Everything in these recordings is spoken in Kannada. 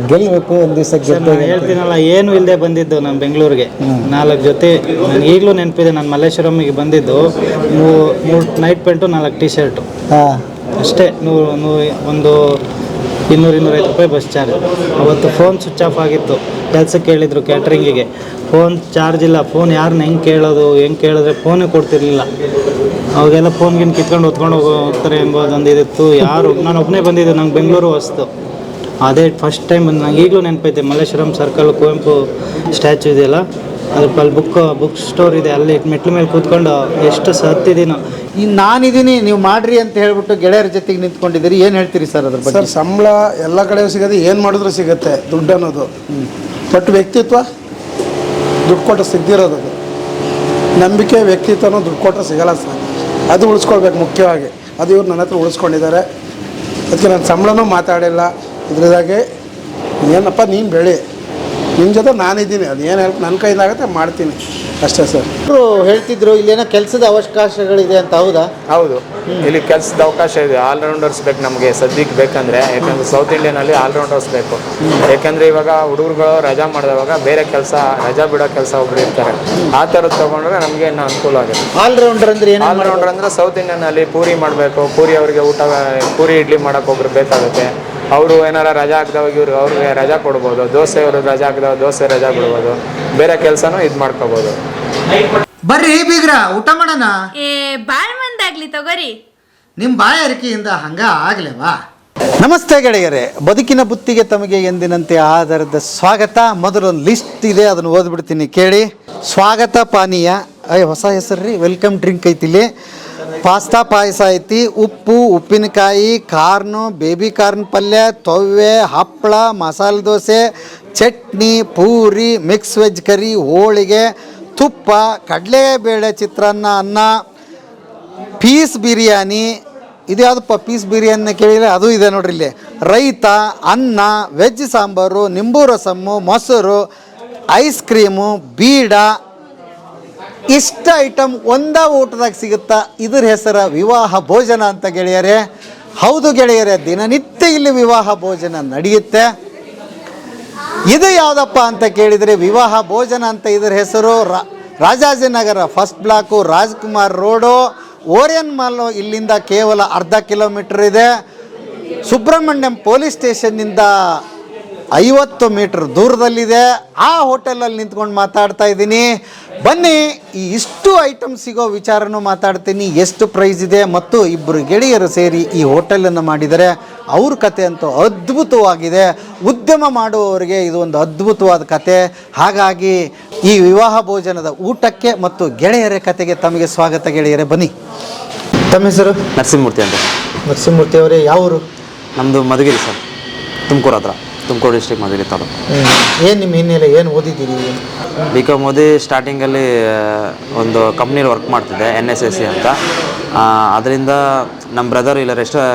ಗೆಲ್ಲಬೇಕು ಒಂದು ದಿವಸ ನಾನು ಹೇಳ್ತೀನಲ್ಲ, ಏನು ಇಲ್ಲದೆ ಬಂದಿದ್ದು ನಾನು ಬೆಂಗಳೂರಿಗೆ 4 ಜೊತೆ. ನನಗೆ ಈಗಲೂ ನೆನಪಿದೆ, ನಾನು ಮಲ್ಲೇಶ್ವರಮಿಗೆ ಬಂದಿದ್ದು 3 ನೈಟ್ ಪ್ಯಾಂಟು 4 ಟಿ ಶರ್ಟು ಅಷ್ಟೇ. ಒಂದು 200-250 ರೂಪಾಯಿ ಬಸ್ ಚಾರ್ಜ್. ಅವತ್ತು ಫೋನ್ ಸ್ವಿಚ್ ಆಫ್ ಆಗಿತ್ತು. ಕೆಲಸಕ್ಕೆ ಹೇಳಿದ್ರು ಕ್ಯಾಟ್ರಿಂಗಿಗೆ, ಫೋನ್ ಚಾರ್ಜ್ ಇಲ್ಲ. ಫೋನ್ ಯಾರನ್ನ ಹೆಂಗೆ ಕೇಳಿದ್ರೆ ಫೋನೇ ಕೊಡ್ತಿರ್ಲಿಲ್ಲ. ಅವಾಗೆಲ್ಲ ಫೋನ್ಗಿನ್ ಕಿತ್ಕೊಂಡು ಹೊತ್ಕೊಂಡು ಹೋಗ್ತಾರೆ ಎಂಬುದೊಂದು ಇದಿತ್ತು. ನಾನು ಒಬ್ಬನೇ ಬಂದಿದ್ದು, ನಂಗೆ ಬೆಂಗಳೂರು ಹೊಸ್ತು. ಅದೇ ಫಸ್ಟ್ ಟೈಮ್ ಬಂದು ನಂಗೆ ಈಗಲೂ ನೆನಪೈತೆ. ಮಲ್ಲೇಶ್ವರಂ ಸರ್ಕಲ್ ಕುವೆಂಪು ಸ್ಟ್ಯಾಚು ಇದೆಯಲ್ಲ, ಅಲ್ಲಿ ಬುಕ್ ಸ್ಟೋರ್ ಇದೆ, ಅಲ್ಲಿ ಮೆಟ್ಲ ಮೇಲೆ ಕೂತ್ಕೊಂಡು ಎಷ್ಟು ಸತ್ತಿದ್ದೀನೋ. ನಾನಿದ್ದೀನಿ, ನೀವು ಮಾಡ್ರಿ ಅಂತ ಹೇಳ್ಬಿಟ್ಟು ಗೆಳೆಯರ ಜೊತೆಗೆ ನಿಂತ್ಕೊಂಡಿದ್ದೀರಿ. ಏನು ಹೇಳ್ತೀರಿ ಸರ್ ಅದ್ರ ಬಗ್ಗೆ? ಸರ್, ಸಂಬಳ ಎಲ್ಲ ಕಡೆ ಸಿಗೋದು, ಏನು ಮಾಡಿದ್ರು ಸಿಗುತ್ತೆ ದುಡ್ಡು ಅನ್ನೋದು. ಬಟ್ ವ್ಯಕ್ತಿತ್ವ ದುಡ್ಡು ಕೊಟ್ಟು ಸಿಗದಿರೋದು. ನಂಬಿಕೆ ವ್ಯಕ್ತಿತ್ವನೂ ದುಡ್ಡು ಕೊಟ್ಟರೆ ಸಿಗಲ್ಲ ಸರ್. ಅದು ಉಳಿಸ್ಕೊಳ್ಬೇಕು ಮುಖ್ಯವಾಗಿ. ಅದು ಇವ್ರು ನನ್ನ ಹತ್ರ ಉಳಿಸ್ಕೊಂಡಿದ್ದಾರೆ. ಅದಕ್ಕೆ ನಾನು ಸಂಬಳನೂ ಮಾತಾಡಿಲ್ಲ. ಇದ್ರದಾಗೆ ಏನಪ್ಪ ನೀನು ಬೆಳೆ, ನಿಮ್ಮ ಜೊತೆ ನಾನಿದ್ದೀನಿ, ಅದು ಏನು ಹೆಲ್ಪ್ ನನ್ನ ಕೈಲಾಗುತ್ತೆ ಮಾಡ್ತೀನಿ ಅಷ್ಟೇ ಸರ್. ಹೇಳ್ತಿದ್ರು ಇಲ್ಲೇನೋ ಕೆಲಸದ ಅವಕಾಶಗಳಿದೆ ಅಂತ. ಹೌದಾ? ಹೌದು, ಇಲ್ಲಿ ಕೆಲಸದ ಅವಕಾಶ ಇದೆ. ಆಲ್ರೌಂಡರ್ಸ್ ಬೇಕು ನಮಗೆ ಸದ್ಯಕ್ಕೆ ಬೇಕಂದರೆ. ಯಾಕಂದರೆ ಸೌತ್ ಇಂಡಿಯನಲ್ಲಿ ಆಲ್ರೌಂಡರ್ಸ್ ಬೇಕು. ಯಾಕಂದರೆ ಇವಾಗ ಹುಡುಗರುಗಳು ರಜಾ ಮಾಡಿದವಾಗ ಬೇರೆ ಕೆಲಸ, ರಜಾ ಬಿಡೋ ಕೆಲಸ ಒಬ್ರು ಇರ್ತಾರೆ. ಆ ಥರದ್ದು ತೊಗೊಂಡ್ರೆ ನಮಗೆ ಇನ್ನೂ ಅನುಕೂಲ ಆಗುತ್ತೆ. ಆಲ್ರೌಂಡರ್ ಅಂದರೆ ಏನು? ಆಲ್ರೌಂಡರ್ ಅಂದರೆ ಸೌತ್ ಇಂಡಿಯನಲ್ಲಿ ಪೂರಿ ಮಾಡಬೇಕು, ಪೂರಿ ಅವರಿಗೆ ಊಟ, ಪೂರಿ ಇಡ್ಲಿ ಮಾಡೋಕೆ ಒಬ್ರು ಬೇಕಾಗುತ್ತೆ. ಅವರು ಏನಾರ ರಜಾ ಹಾಕಿದವಾಗ ಅವ್ರಿಗೆ ರಜಾ ಕೊಡ್ಬೋದು. ದೋಸೆ ಅವರು ರಜಾ ಹಾಕಿದವಾಗ ದೋಸೆ ರಜಾ ಬಿಡ್ಬೋದು. ಬೇರೆ ಕೆಲಸನೂ ಇದು ಮಾಡ್ಕೋಬೋದು. ಬರ್ರಿ ಬೀಗ್ರ, ಊಟ ಮಾಡೋಣ. ಬಾಳ್ ಮಂದಾಗ್ಲಿ ತಗೋರಿ. ನಿಮ್ಮ ಬಾಯಾರಿಕೆಯಿಂದ ಹಂಗ ಆಗ್ಲೇವಾ? ನಮಸ್ತೆ ಗೆಳೆಯರೇ, ಬದುಕಿನ ಬುತ್ತಿಗೆ ತಮಗೆ ಎಂದಿನಂತೆ ಆಧಾರದ ಸ್ವಾಗತ. ಮೊದಲೊಂದು ಲಿಸ್ಟ್ ಇದೆ, ಅದನ್ನು ಓದ್ಬಿಡ್ತೀನಿ ಕೇಳಿ. ಸ್ವಾಗತ ಪಾನೀಯ, ಹೊಸ ಹೆಸರು ರೀ, ವೆಲ್ಕಮ್ ಡ್ರಿಂಕ್ ಐತಿಲ್ಲಿ. ಪಾಸ್ತಾ ಪಾಯಸ ಐತಿ, ಉಪ್ಪು, ಉಪ್ಪಿನಕಾಯಿ, ಕಾರ್ನು, ಬೇಬಿ ಕಾರ್ನ್ ಪಲ್ಯ, ತೊವ್ವೆ, ಹಪ್ಪಳ, ಮಸಾಲೆ ದೋಸೆ, ಚಟ್ನಿ, ಪೂರಿ, ಮಿಕ್ಸ್ ವೆಜ್ ಕರಿ, ಹೋಳಿಗೆ, ತುಪ್ಪ, ಕಡಲೆಬೇಳೆ ಚಿತ್ರಾನ್ನ, ಅನ್ನ, ಪೀಸ್ ಬಿರಿಯಾನಿ. ಇದು ಯಾವುದಪ್ಪ ಪೀಸ್ ಬಿರಿಯಾನಿ ಕೇಳಿದರೆ ಅದು ಇದೆ ನೋಡ್ರಿ ಇಲ್ಲಿ. ರೈತ, ಅನ್ನ, ವೆಜ್ ಸಾಂಬಾರು, ನಿಂಬು ರಸಮ್ಮು, ಮೊಸರು, ಐಸ್ ಕ್ರೀಮು, ಬೀಡ. ಇಷ್ಟ ಐಟಮ್ ಒಂದೇ ಊಟದಾಗ ಸಿಗುತ್ತಾ. ಇದ್ರ ಹೆಸರು ವಿವಾಹ ಭೋಜನ ಅಂತ ಗೆಳೆಯರೇ. ಹೌದು ಗೆಳೆಯರೇ, ದಿನನಿತ್ಯ ಇಲ್ಲಿ ವಿವಾಹ ಭೋಜನ ನಡೆಯುತ್ತೆ. ಇದು ಯಾವುದಪ್ಪ ಅಂತ ಕೇಳಿದರೆ ವಿವಾಹ ಭೋಜನ ಅಂತ. ಇದರ ಹೆಸರು Rajajinagar first block, Rajkumar road, Orion mall ಇಲ್ಲಿಂದ ಕೇವಲ ಅರ್ಧ ಕಿಲೋಮೀಟರ್ ಇದೆ. ಸುಬ್ರಹ್ಮಣ್ಯಂ ಪೊಲೀಸ್ ಸ್ಟೇಷನ್ನಿಂದ 50 ಮೀಟರ್ ದೂರದಲ್ಲಿದೆ. ಆ ಹೋಟೆಲಲ್ಲಿ ನಿಂತ್ಕೊಂಡು ಮಾತಾಡ್ತಾ ಇದ್ದೀನಿ. ಬನ್ನಿ, ಇಷ್ಟು ಐಟಮ್ ಸಿಗೋ ವಿಚಾರನೂ ಮಾತಾಡ್ತೀನಿ. ಎಷ್ಟು ಪ್ರೈಸ್ ಇದೆ ಮತ್ತು ಇಬ್ಬರು ಗೆಳೆಯರು ಸೇರಿ ಈ ಹೋಟೆಲನ್ನು ಮಾಡಿದರೆ ಅವ್ರ ಕತೆ ಅಂತೂ ಅದ್ಭುತವಾಗಿದೆ. ಉದ್ಯಮ ಮಾಡುವವರಿಗೆ ಇದು ಒಂದು ಅದ್ಭುತವಾದ ಕತೆ. ಹಾಗಾಗಿ ಈ ವಿವಾಹ ಭೋಜನದ ಊಟಕ್ಕೆ ಮತ್ತು ಗೆಳೆಯರ ಕತೆಗೆ ತಮಗೆ ಸ್ವಾಗತ ಗೆಳೆಯರೇ. ಬನ್ನಿ. ತಮ್ಮ ಹೆಸರು? ನರಸಿಂಹಮೂರ್ತಿ ಅಂತ. ನರಸಿಂಹಮೂರ್ತಿ ಅವರೇ, ಯಾವರು? ನಮ್ಮದು ಮಧುಗಿರಿ ಸರ್, ತುಮಕೂರು ಹತ್ರ, ತುಮಕೂರು ಡಿಸ್ಟ್ರಿಕ್ಟ್ ಮಧುಗಿರಿ ತಾಲೂಕು. ಏನು ನಿಮ್ಮ ಹಿನ್ನೆಲೆ, ಏನು ಓದಿದ್ದೀರಿ? B.Com ಓದಿ ಸ್ಟಾರ್ಟಿಂಗಲ್ಲಿ ಒಂದು ಕಂಪ್ನಿಲಿ ವರ್ಕ್ ಮಾಡ್ತಿದ್ದೆ, NSSC ಅಂತ. ಅದರಿಂದ ನಮ್ಮ ಬ್ರದರ್ ಇಲ್ಲ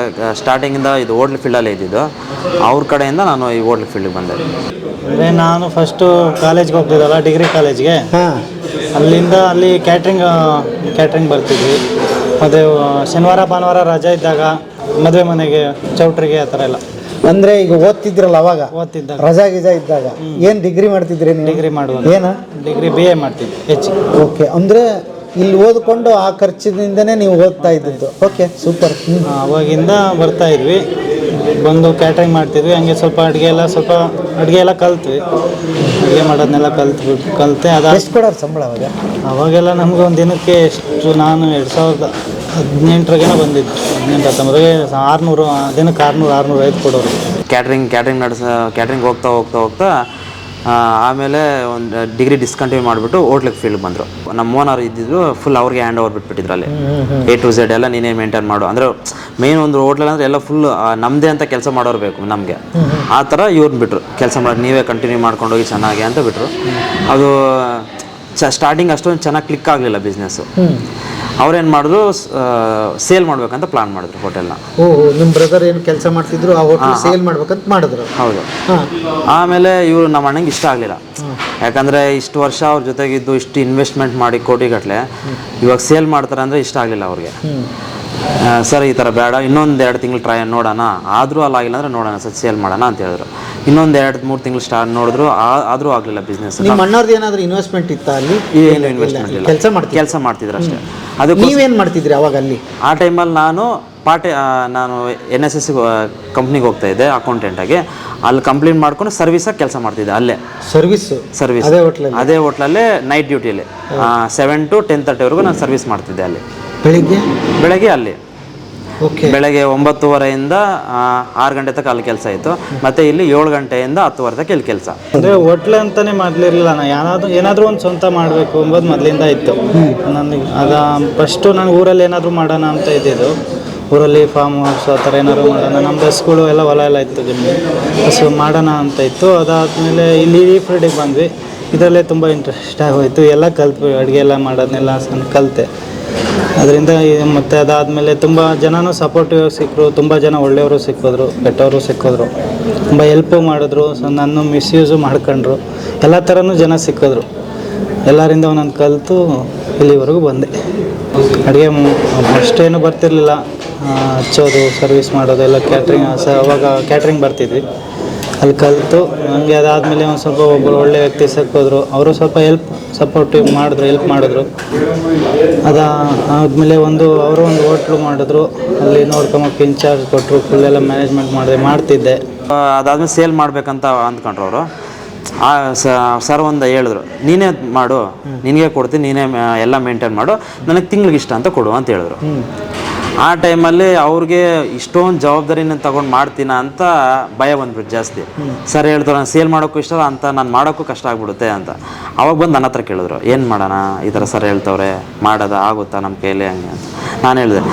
ಸ್ಟಾರ್ಟಿಂಗಿಂದ ಇದು ಹೋಟ್ಲ್ ಫೀಲ್ಡಲ್ಲೇ ಇದ್ದಿದ್ದು. ಅವ್ರ ಕಡೆಯಿಂದ ನಾನು ಈ ಹೋಟ್ಲ್ ಫೀಲ್ಡಿಗೆ ಬಂದೆ. ಅಂದರೆ ನಾನು ಫಸ್ಟು ಕಾಲೇಜ್ಗೆ ಹೋಗ್ತಿದ್ದಲ್ಲ, ಡಿಗ್ರಿ ಕಾಲೇಜ್ಗೆ. ಅಲ್ಲಿ ಕ್ಯಾಟ್ರಿಂಗ್ ಬರ್ತಿದ್ವಿ. ಮತ್ತು ಶನಿವಾರ ಭಾನುವಾರ ರಜೆ ಇದ್ದಾಗ ಮದುವೆ ಮನೆಗೆ, ಚೌಟ್ರಿಗೆ, ಆ ಥರ ಎಲ್ಲ. ಅಂದರೆ ಈಗ ಓದ್ತಿದ್ರಲ್ಲ ಅವಾಗ, ಓದ್ತಿದ್ದಾಗ ರಜಾ ಇದ್ದಾಗ ಏನು ಡಿಗ್ರಿ ಮಾಡ್ತಿದ್ರಿ ನೀವು? ಡಿಗ್ರಿ ಮಾಡುವುದು. ಏನು ಡಿಗ್ರಿ BA ಮಾಡ್ತಿದ್ದೆ. ಓಕೆ, ಅಂದರೆ ಇಲ್ಲಿ ಓದ್ಕೊಂಡು ಆ ಖರ್ಚಿನಿಂದನೇ ನೀವು ಓದ್ತಾ ಇದ್ದಿದ್ದು. Okay, super. ಅವಾಗಿಂದ ಬರ್ತಾ ಇದ್ವಿ, ಬಂದು ಕ್ಯಾಟ್ರಿಂಗ್ ಮಾಡ್ತಿದ್ವಿ. ಹಂಗೆ ಸ್ವಲ್ಪ ಅಡುಗೆ ಎಲ್ಲ ಕಲ್ತ್ವಿ. ಅಡುಗೆ ಮಾಡೋದನ್ನೆಲ್ಲ ಕಲಿತೆ. ಎಷ್ಟು ಕೊಡೋರು ಸಂಬಳ ಅವಾಗೆಲ್ಲ ನಮ್ಗೆ ಒಂದು ದಿನಕ್ಕೆ ಎಷ್ಟು, ನಾನು 2018 ಬಂದಿದ್ದು, 18-19ಗೆ 600 ದಿನಕ್ಕೆ 600-605 ಕೊಡೋರು. ಕ್ಯಾಟ್ರಿಂಗ್ ಹೋಗ್ತಾ ಆಮೇಲೆ ಒಂದು ಡಿಗ್ರಿ ಡಿಸ್ಕಂಟಿನ್ಯೂ ಮಾಡಿಬಿಟ್ಟು ಹೋಟ್ಲಿಗೆ ಫೀಲ್ಡ್ ಬಂದರು. ನಮ್ಮ ಓನರ್ ಇದ್ದಿದ್ದು ಫುಲ್ ಅವ್ರಿಗೆ ಹ್ಯಾಂಡ್ ಓವರ್ ಬಿಟ್ಬಿಟ್ಟಿದ್ರು. ಅಲ್ಲಿ A to Z ಎಲ್ಲ ನೀನೇ ಮೇಂಟೈನ್ ಮಾಡು ಅಂದರೆ, ಮೇನ್ ಒಂದು ಹೋಟ್ಲಲ್ಲಿ ಅಂದರೆ ಎಲ್ಲ ಫುಲ್ ನಮ್ಮದೇ ಅಂತ ಕೆಲಸ ಮಾಡೋರು ಬೇಕು ನಮಗೆ. ಆ ಥರ ಇವ್ರನ್ನ ಬಿಟ್ಟರು, ಕೆಲಸ ಮಾಡೋದು ನೀವೇ ಕಂಟಿನ್ಯೂ ಮಾಡ್ಕೊಂಡೋಗಿ ಚೆನ್ನಾಗಿ ಅಂತ ಬಿಟ್ಟರು. ಅದು ಸ್ಟಾರ್ಟಿಂಗ್ ಅಷ್ಟೊಂದು ಚೆನ್ನಾಗಿ ಕ್ಲಿಕ್ ಆಗಲಿಲ್ಲ ಬಿಸ್ನೆಸ್ಸು. ಅವ್ರೇನು ಮಾಡಿದ್ರು, ಸೇಲ್ ಮಾಡ್ಬೇಕಂತ ಪ್ಲಾನ್ ಮಾಡಿದ್ರು ಹೋಟೆಲ್ನ. ನಿಮ್ಮ ಬ್ರದರ್ ಏನು ಕೆಲಸ ಮಾಡ್ತಿದ್ರು, ಆ ಹೋಟೆಲ್ ಸೇಲ್ ಮಾಡ್ಬೇಕಂತ ಮಾಡಿದ್ರು. ಹೌದು. ಆಮೇಲೆ ಇವರು ನಮ್ಮ ಅಣ್ಣಂಗೆ ಇಷ್ಟ ಆಗಲಿಲ್ಲ. ಯಾಕಂದರೆ ಇಷ್ಟು ವರ್ಷ ಅವ್ರ ಜೊತೆಗಿದ್ದು ಇಷ್ಟು ಇನ್ವೆಸ್ಟ್ಮೆಂಟ್ ಮಾಡಿ ಕೋಟಿಗಟ್ಟಲೆ, ಇವಾಗ ಸೇಲ್ ಮಾಡ್ತಾರೆ ಅಂದರೆ ಇಷ್ಟ ಆಗಲಿಲ್ಲ ಅವ್ರಿಗೆ. ಸರ್ ಈ ಥರ ಬೇಡ, ಇನ್ನೊಂದು 2 ತಿಂಗಳು ಟ್ರೈ ನೋಡೋಣ, ಆದರೂ ಅಲ್ಲಾಗಿಲ್ಲ ಅಂದರೆ ನೋಡೋಣ ಸರ್, ಸೇಲ್ ಮಾಡೋಣ ಅಂತ ಹೇಳಿದ್ರು. ಇನ್ನೊಂದು 2-3 ತಿಂಗಳು ಸ್ಟಾರ್ಟ್ ನೋಡಿದ್ರು, ಆದರೂ ಆಗಲಿಲ್ಲ ಬಿಸ್ನೆಸ್. ನಿಮ್ಮ ಅಣ್ಣವ್ರದ್ದು ಏನಾದರೂ ಇನ್ವೆಸ್ಟ್ಮೆಂಟ್ ಇತ್ತಾ ಅಲ್ಲಿ? ಏನು ಇನ್ವೆಸ್ಟ್ಮೆಂಟ್ ಇಲ್ಲ, ಕೆಲಸ ಮಾಡ್ತಿದ್ರು ಅಷ್ಟೇ. ಅದು ನೀವೇನು ಮಾಡ್ತಿದ್ರಿ ಅವಾಗ ಅಲ್ಲಿ? ಆ ಟೈಮಲ್ಲಿ ನಾನು NSS ಕಂಪ್ನಿಗೆ ಹೋಗ್ತಾ ಇದ್ದೆ ಅಕೌಂಟೆಂಟಾಗಿ. ಅಲ್ಲಿ ಕಂಪ್ಲೀಟ್ ಮಾಡ್ಕೊಂಡು ಸರ್ವಿಸಾಗಿ ಕೆಲಸ ಮಾಡ್ತಿದ್ದೆ ಅಲ್ಲೇ. ಸರ್ವಿಸ್ ಅದೇ ಹೋಟ್ಲಲ್ಲೇ ನೈಟ್ ಡ್ಯೂಟಿಯಲ್ಲಿ 7 to 10:30ವರೆಗೂ ನಾನು ಸರ್ವಿಸ್ ಮಾಡ್ತಿದ್ದೆ ಅಲ್ಲಿ. ಬೆಳಗ್ಗೆ ಅಲ್ಲಿ ಬೆಳಗ್ಗೆ 9:30ಯಿಂದ 6 ಗಂಟೆ ತನಕ ಅಲ್ಲಿ ಕೆಲಸ ಇತ್ತು. ಮತ್ತೆ ಇಲ್ಲಿ 7 ಗಂಟೆಯಿಂದ 10:30 ತನಕ ಇಲ್ಲಿ ಕೆಲಸ. ಅಂದರೆ ಹೋಟ್ಲ್ ಅಂತಲೇ ಮೊದಲಿರಲಿಲ್ಲ, ನಾನು ಏನಾದರೂ ಒಂದು ಸ್ವಂತ ಮಾಡಬೇಕು ಎಂಬುದು ಮೊದಲಿಂದ ಇತ್ತು ನನಗೆ. ಫಸ್ಟು ನಾನು ಊರಲ್ಲಿ ಏನಾದರೂ ಮಾಡೋಣ ಅಂತ ಇದ್ದಿದ್ದು. ಊರಲ್ಲಿ ಫಾರ್ಮ್ ಹೌಸ್ ಆ ಥರ ಏನಾದ್ರು ಮಾಡೋಣ, ನಮ್ಮ ಬಸ್ಗಳು ಎಲ್ಲ ಹೊಲ ಎಲ್ಲ ಇತ್ತು, ಜಮೀನು. ಸೊ ಮಾಡೋಣ ಅಂತ ಇತ್ತು. ಅದಾದಮೇಲೆ ಇಲ್ಲಿ ಫ್ರೀಡಿಗೆ ಬಂದ್ವಿ. ಇದರಲ್ಲೇ ತುಂಬ ಇಂಟ್ರೆಸ್ಟ್ ಆಗೋಯ್ತು. ಎಲ್ಲ ಕಲ್ತ್ವಿ, ಅಡುಗೆ ಎಲ್ಲ ಮಾಡೋದನ್ನೆಲ್ಲ ಕಲಿತೆ. ಅದರಿಂದ ಮತ್ತು ಅದಾದಮೇಲೆ ತುಂಬ ಜನನೂ ಸಪೋರ್ಟಿವ್ ಸಿಕ್ಕರು, ತುಂಬ ಜನ ಒಳ್ಳೆಯವರು ಸಿಕ್ಕಿದ್ರು, ಕೆಟ್ಟವರು ಸಿಕ್ಕಿದ್ರು, ತುಂಬ ಹೆಲ್ಪು ಮಾಡಿದ್ರು. ಸೊ ನನ್ನ ಮಿಸ್ಯೂಸು ಮಾಡ್ಕೊಂಡ್ರು, ಎಲ್ಲ ಥರನೂ ಜನ ಸಿಕ್ಕಿದ್ರು. ಎಲ್ಲರಿಂದ ಒಂದೊಂದು ಕಲಿತು ಇಲ್ಲಿವರೆಗೂ ಬಂದೆ. ಅಡುಗೆ ಅಷ್ಟೇನು ಬರ್ತಿರಲಿಲ್ಲ, ಹಚ್ಚೋದು, ಸರ್ವಿಸ್ ಮಾಡೋದು ಎಲ್ಲ ಕ್ಯಾಟ್ರಿಂಗ್. ಅವಾಗ ಕ್ಯಾಟ್ರಿಂಗ್ ಬರ್ತಿದ್ವಿ, ಅಲ್ಲಿ ಕಲಿತು ನನಗೆ. ಅದಾದಮೇಲೆ ಒಂದು ಸ್ವಲ್ಪ ಒಬ್ಬರು ಒಳ್ಳೆ ವ್ಯಕ್ತಿ ಸಿಕ್ಕಿದ್ರು, ಅವರು ಸ್ವಲ್ಪ ಸಪೋರ್ಟಿವ್ ಮಾಡಿದ್ರು, ಹೆಲ್ಪ್ ಮಾಡಿದ್ರು. ಅದಾದಮೇಲೆ ಅವರು ಒಂದು ಹೋಟ್ಲು ಮಾಡಿದ್ರು, ಅಲ್ಲಿ ನೋಡ್ಕೊಂಬಕ್ಕೆ ಇನ್ಚಾರ್ಜ್ ಕೊಟ್ಟರು, ಫುಲ್ಲೆಲ್ಲ ಮ್ಯಾನೇಜ್ಮೆಂಟ್ ಮಾಡ್ತಿದ್ದೆ. ಅದಾದಮೇಲೆ ಸೇಲ್ ಮಾಡಬೇಕಂತ ಅಂದ್ಕೊಂಡ್ರು ಅವರು. ಸರ್ ಒಂದು ಹೇಳಿದ್ರು, ನೀನೇ ಮಾಡು, ನಿನಗೆ ಕೊಡ್ತೀನಿ, ನೀನೇ ಎಲ್ಲ ಮೇಂಟೈನ್ ಮಾಡು, ನನಗೆ ತಿಂಗ್ಳಿಗೆ ಇಷ್ಟ ಅಂತ ಕೊಡು ಅಂತ ಹೇಳಿದ್ರು. ಆ ಟೈಮಲ್ಲಿ ಅವ್ರಿಗೆ ಇಷ್ಟೊಂದು ಜವಾಬ್ದಾರಿನ ತೊಗೊಂಡು ಮಾಡ್ತೀನ ಅಂತ ಭಯ ಬಂದ್ಬಿಟ್ಟು ಜಾಸ್ತಿ. ಸರ್ ಹೇಳ್ತಾರೆ, ನಾನು ಸೇಲ್ ಮಾಡೋಕ್ಕೂ ಇಷ್ಟ ಅಂತ, ನಾನು ಮಾಡೋಕ್ಕೂ ಕಷ್ಟ ಆಗ್ಬಿಡುತ್ತೆ ಅಂತ. ಅವಾಗ ಬಂದು ನನ್ನ ಹತ್ರ ಕೇಳಿದ್ರು, ಏನು ಮಾಡೋಣ, ಈ ಥರ ಸರ್ ಹೇಳ್ತವ್ರೆ, ಮಾಡೋದ ಆಗುತ್ತಾ ನಮ್ಮ ಕೈಲಿ ಹಂಗೆ ಅಂತ. ನಾನು ಹೇಳಿದೆ,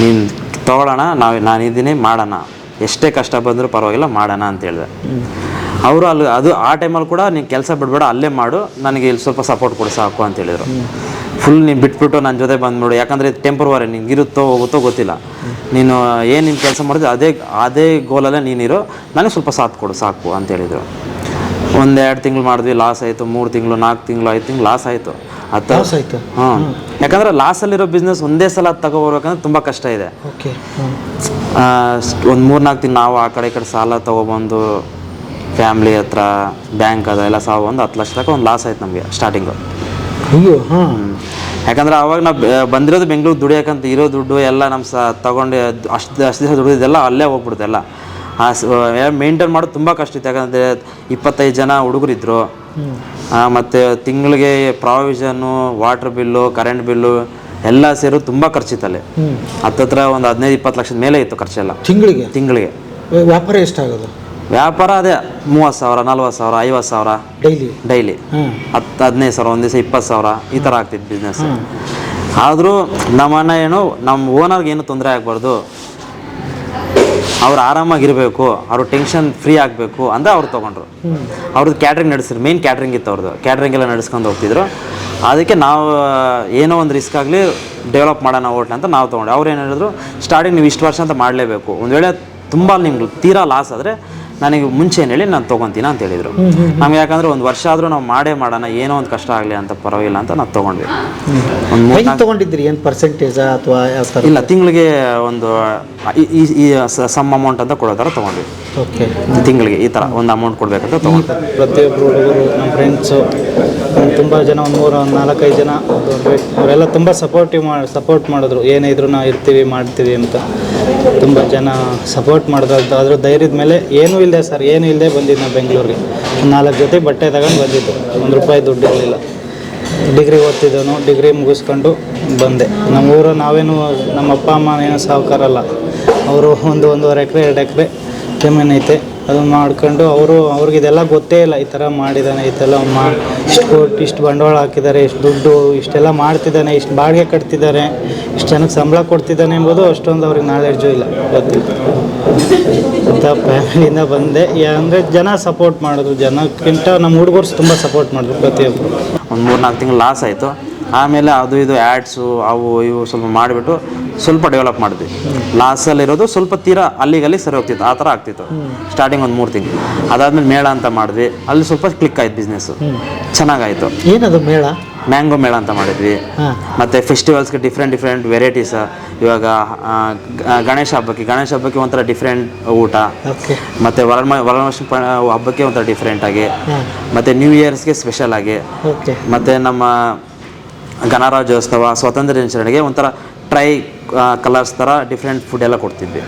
ನೀನು ತೊಗೊಳ್ಳೋಣ, ನಾನಿದ್ದೀನಿ, ಮಾಡೋಣ, ಎಷ್ಟೇ ಕಷ್ಟ ಬಂದರೂ ಪರವಾಗಿಲ್ಲ, ಮಾಡೋಣ ಅಂತ ಹೇಳಿದೆ. ಅವರು ಆ ಟೈಮಲ್ಲಿ ಕೂಡ ನೀನು ಕೆಲಸ ಬಿಡಬೇಡ, ಅಲ್ಲೇ ಮಾಡು, ನನಗೆ ಇಲ್ಲಿ ಸ್ವಲ್ಪ ಸಪೋರ್ಟ್ ಕೊಡು ಸಾಕು ಅಂತ ಹೇಳಿದರು. ಫುಲ್ ನೀನು ಬಿಟ್ಬಿಟ್ಟು ನನ್ನ ಜೊತೆ ಬಂದ್ಬಿಡು, ಯಾಕಂದರೆ ಇದು ಟೆಂಪ್ರವರಿ, ನಿಂಗೆ ಇರುತ್ತೋ ಹೋಗುತ್ತೋ ಗೊತ್ತಿಲ್ಲ, ನೀನು ಏನು ನಿನ್ನ ಕೆಲಸ ಮಾಡಿದ್ರೆ ಅದೇ ಗೋಲಲ್ಲೇ ನೀನಿರೋ, ನನಗೆ ಸ್ವಲ್ಪ ಸಾಥ್ ಕೊಡು ಸಾಕು ಅಂತ ಹೇಳಿದರು. 1-2 ತಿಂಗಳು ಮಾಡಿದ್ವಿ, ಲಾಸ್ ಆಯಿತು. 3 ತಿಂಗಳು, 4 ತಿಂಗಳು, 5 ತಿಂಗಳು ಲಾಸ್ ಆಯಿತು. ಯಾಕಂದರೆ ಲಾಸಲ್ಲಿರೋ ಬಿಸ್ನೆಸ್ ಒಂದೇ ಸಲ ತಗೊಬರ್ಬೇಕಂದ್ರೆ ತುಂಬ ಕಷ್ಟ ಇದೆ. ಒಂದು 3-4 ತಿಂಗಳು ನಾವು ಆ ಕಡೆ ಈ ಕಡೆ ಸಾಲ ತೊಗೊಬಂದು ಫ್ಯಾಮ್ಲಿ ಹತ್ರ ಬ್ಯಾಂಕ್ ಅದೆಲ್ಲ ಒಂದು 10 ಲಕ್ಷ ತನಕ ಒಂದು ಲಾಸ್ ಆಯ್ತು ನಮಗೆ ಸ್ಟಾರ್ಟಿಂಗು. ಯಾಕಂದರೆ ಅವಾಗ ನಾವು ಬಂದಿರೋದು ಬೆಂಗಳೂರು ದುಡಿಯೋಕ್ಕಂತ, ಇರೋ ದುಡ್ಡು ಎಲ್ಲ ನಮ್ಮ ತೊಗೊಂಡು ಅಷ್ಟು ದಿವಸ ದುಡಿದಿದ್ದೆಲ್ಲ ಅಲ್ಲೇ ಹೋಗ್ಬಿಡುತ್ತೆ ಎಲ್ಲ. ಮೇಂಟೈನ್ ಮಾಡೋದು ತುಂಬ ಕಷ್ಟ ಇತ್ತು. ಯಾಕಂದರೆ 25 ಜನ ಹುಡುಗರಿದ್ರು, ಮತ್ತು ತಿಂಗಳಿಗೆ provision, water bill, current bill ಎಲ್ಲ ಸೇರೋದು ತುಂಬ ಖರ್ಚಿತ್ತಲ್ಲಿ. ಹತ್ತತ್ರ ಒಂದು 15-20 ಲಕ್ಷದ ಮೇಲೆ ಇತ್ತು ಖರ್ಚೆಲ್ಲ ತಿಂಗಳಿಗೆ. ವ್ಯಾಪಾರ ಎಷ್ಟಾಗೋದು? ವ್ಯಾಪಾರ ಅದೇ 30,000, 40,000, 50,000 ಡೈಲಿ, 10-15,000, ಒಂದು ದಿವಸ 20,000 ಈ ಥರ ಆಗ್ತಿತ್ತು ಬಿಸ್ನೆಸ್. ಆದರೂ ನಮ್ಮನ್ನ ನಮ್ಮ ಓನರ್ಗೆ ಏನು ತೊಂದರೆ ಆಗಬಾರ್ದು, ಅವ್ರು ಆರಾಮಾಗಿರಬೇಕು, ಅವರು ಟೆನ್ಷನ್ ಫ್ರೀ ಆಗಬೇಕು ಅಂತ ಅವ್ರು ತೊಗೊಂಡ್ರು. ಅವ್ರದ್ದು ಕ್ಯಾಟ್ರಿಂಗ್ ನಡೆಸಿದ್ರು, ಮೇನ್ ಕ್ಯಾಟ್ರಿಂಗ್ ಇತ್ತು ಅವ್ರದ್ದು. ಕ್ಯಾಟ್ರಿಂಗ್ ಎಲ್ಲ ನಡೆಸ್ಕೊಂಡು ಹೋಗ್ತಿದ್ರು. ಅದಕ್ಕೆ ನಾವು ಏನೋ ಒಂದು ರಿಸ್ಕ್ ಆಗಲಿ ಡೆವಲಪ್ ಮಾಡೋಣ ಹೋಟ್ಲ್ ಅಂತ ನಾವು ತೊಗೊಂಡು. ಅವ್ರು ಏನು ಹೇಳಿದ್ರು, ಸ್ಟಾರ್ಟಿಂಗ್ ನೀವು ಇಷ್ಟು ವರ್ಷ ಅಂತ ಮಾಡಲೇಬೇಕು, ಒಂದು ವೇಳೆ ತುಂಬ ನಿಮ್ಗೆ ತೀರಾ ಲಾಸ್ ಆದರೆ ನನಗೆ ಮುಂಚೆ ಏನು ಹೇಳಿ ನಾನು ತೊಗೊತೀನಿ ಅಂತ ಹೇಳಿದರು. ನಮ್ಗೆ ಯಾಕಂದರೆ ಒಂದು ವರ್ಷ ಆದರೂ ನಾವು ಮಾಡೋಣ, ಏನೋ ಒಂದು ಕಷ್ಟ ಆಗಲಿ ಅಂತ, ಪರವಾಗಿಲ್ಲ ಅಂತ ನಾವು ತೊಗೊಂಡ್ವಿ. ತೊಗೊಂಡಿದ್ರಿ ಏನು ಪರ್ಸೆಂಟೇಜಾ ಅಥವಾ ಯಾವ ಥರ? ಇಲ್ಲ, ತಿಂಗಳಿಗೆ ಒಂದು ಈ ಸಮ್ ಅಮೌಂಟ್ ಅಂತ ಕೊಡೋ ಥರ ತೊಗೊಂಡ್ವಿ. ತಿಂಗಳಿಗೆ ಈ ಥರ ಒಂದು ಅಮೌಂಟ್ ಕೊಡಬೇಕಂತ ತೊಗೊಂಡು ಪ್ರತಿಯೊಬ್ಬರು ಹುಡುಗರು, ನಮ್ಮ ಫ್ರೆಂಡ್ಸು, ತುಂಬ ಜನ, ಒಂದು 3-4-5 ಜನ ಅವರೆಲ್ಲ ತುಂಬ ಸಪೋರ್ಟ್ ಮಾಡಿದ್ರು. ಏನೇ ಇದ್ರು ನಾವು ಇರ್ತೀವಿ, ಮಾಡ್ತೀವಿ ಅಂತ ತುಂಬ ಜನ ಸಪೋರ್ಟ್ ಮಾಡಿದ್ರು. ಅದ್ರ ಧೈರ್ಯದ ಮೇಲೆ ಏನೂ ಇಲ್ಲದೆ ಸರ್, ಏನೂ ಇಲ್ಲದೆ ಬಂದಿದ್ದು ನಾವು ಬೆಂಗಳೂರಿಗೆ. 4 ಜೊತೆ ಬಟ್ಟೆ ತಗೊಂಡು ಬಂದಿದ್ದು, ₹1 ದುಡ್ಡು ಇರಲಿಲ್ಲ. ಡಿಗ್ರಿ ಓದ್ತಿದ್ದವನು, ಡಿಗ್ರಿ ಮುಗಿಸ್ಕೊಂಡು ಬಂದೆ. ನಮ್ಮ ಊರು ನಾವೇನು, ನಮ್ಮ ಅಪ್ಪ ಅಮ್ಮ ಏನೋ ಸಾಹುಕಾರಲ್ಲ, ಅವರು 1-1.5 ಎಕರೆ 2 ಎಕರೆ ಜಮೀನು ಐತೆ, ಅದನ್ನು ಮಾಡ್ಕೊಂಡು ಅವ್ರಿಗೆ ಇದೆಲ್ಲ ಗೊತ್ತೇ ಇಲ್ಲ, ಈ ಥರ ಮಾಡಿದ್ದಾನೆ, ಈ ಥರ ಇಷ್ಟು ಬಂಡವಾಳ ಹಾಕಿದ್ದಾರೆ, ಇಷ್ಟು ದುಡ್ಡು, ಇಷ್ಟೆಲ್ಲ ಮಾಡ್ತಿದ್ದಾನೆ, ಇಷ್ಟು ಬಾಡಿಗೆ ಕಟ್ತಿದ್ದಾರೆ, ಇಷ್ಟು ಜನಕ್ಕೆ ಸಂಬಳ ಕೊಡ್ತಿದ್ದಾನೆ ಎಂಬುದು ಅಷ್ಟೊಂದು ಅವ್ರಿಗೆ ನಾಲೆಡ್ಜು ಇಲ್ಲ, ಗೊತ್ತಿತ್ತು. ಅಂತ ಫ್ಯಾಮಿಲಿಯಿಂದ ಬಂದೆ. ಅಂದರೆ ಜನ ಸಪೋರ್ಟ್ ಮಾಡಿದ್ರು, ಜನಕ್ಕಿಂತ ನಮ್ಮ ಹುಡುಗರು ತುಂಬ ಸಪೋರ್ಟ್ ಮಾಡಿದ್ರು ಪ್ರತಿಯೊಬ್ಬರು. ಒಂದು 3-4 ತಿಂಗಳು ಲಾಸ್ ಆಯಿತು. ಆಮೇಲೆ ಅದು ಇದು ಆ್ಯಡ್ಸು ಅವು ಇವು ಸ್ವಲ್ಪ ಮಾಡಿಬಿಟ್ಟು ಸ್ವಲ್ಪ ಡೆವಲಪ್ ಮಾಡಿದ್ವಿ. ಲಾಸಲ್ಲಿರೋದು ಸ್ವಲ್ಪ ತೀರಾ ಅಲ್ಲಿಗಲ್ಲಿ ಸರಿ ಹೋಗ್ತಿತ್ತು, ಆ ಥರ ಆಗ್ತಿತ್ತು ಸ್ಟಾರ್ಟಿಂಗ್ ಒಂದು 3 ತಿಂಗಳು. ಅದಾದಮೇಲೆ ಮೇಳ ಅಂತ ಮಾಡಿದ್ವಿ, ಅಲ್ಲಿ ಸ್ವಲ್ಪ ಕ್ಲಿಕ್ ಆಯ್ತು ಬಿಸ್ನೆಸ್ಸು, ಚೆನ್ನಾಗಾಯಿತು. ಏನದು ಮೇಳ? ಮ್ಯಾಂಗೋ ಮೇಳ ಅಂತ ಮಾಡಿದ್ವಿ. ಮತ್ತು ಫೆಸ್ಟಿವಲ್ಸ್ಗೆ ಡಿಫ್ರೆಂಟ್ ವೆರೈಟೀಸ್. ಇವಾಗ ಗಣೇಶ ಹಬ್ಬಕ್ಕೆ ಒಂಥರ ಡಿಫ್ರೆಂಟ್ ಊಟ, ಮತ್ತು ವರಲಕ್ಷ್ಮಿ ಹಬ್ಬಕ್ಕೆ ಒಂಥರ ಡಿಫ್ರೆಂಟಾಗಿ, ಮತ್ತು ನ್ಯೂ ಇಯರ್ಸ್ಗೆ ಸ್ಪೆಷಲ್ ಆಗಿ, ಮತ್ತು ನಮ್ಮ ಗಣರಾಜ್ಯೋತ್ಸವ, ಸ್ವಾತಂತ್ರ್ಯ ದಿನಾಚರಣೆಗೆ ಒಂಥರ ಟ್ರೈ ಕಲರ್ಸ್ ಥರ ಡಿಫ್ರೆಂಟ್ ಫುಡ್ ಎಲ್ಲ ಕೊಡ್ತಿದ್ವಿ.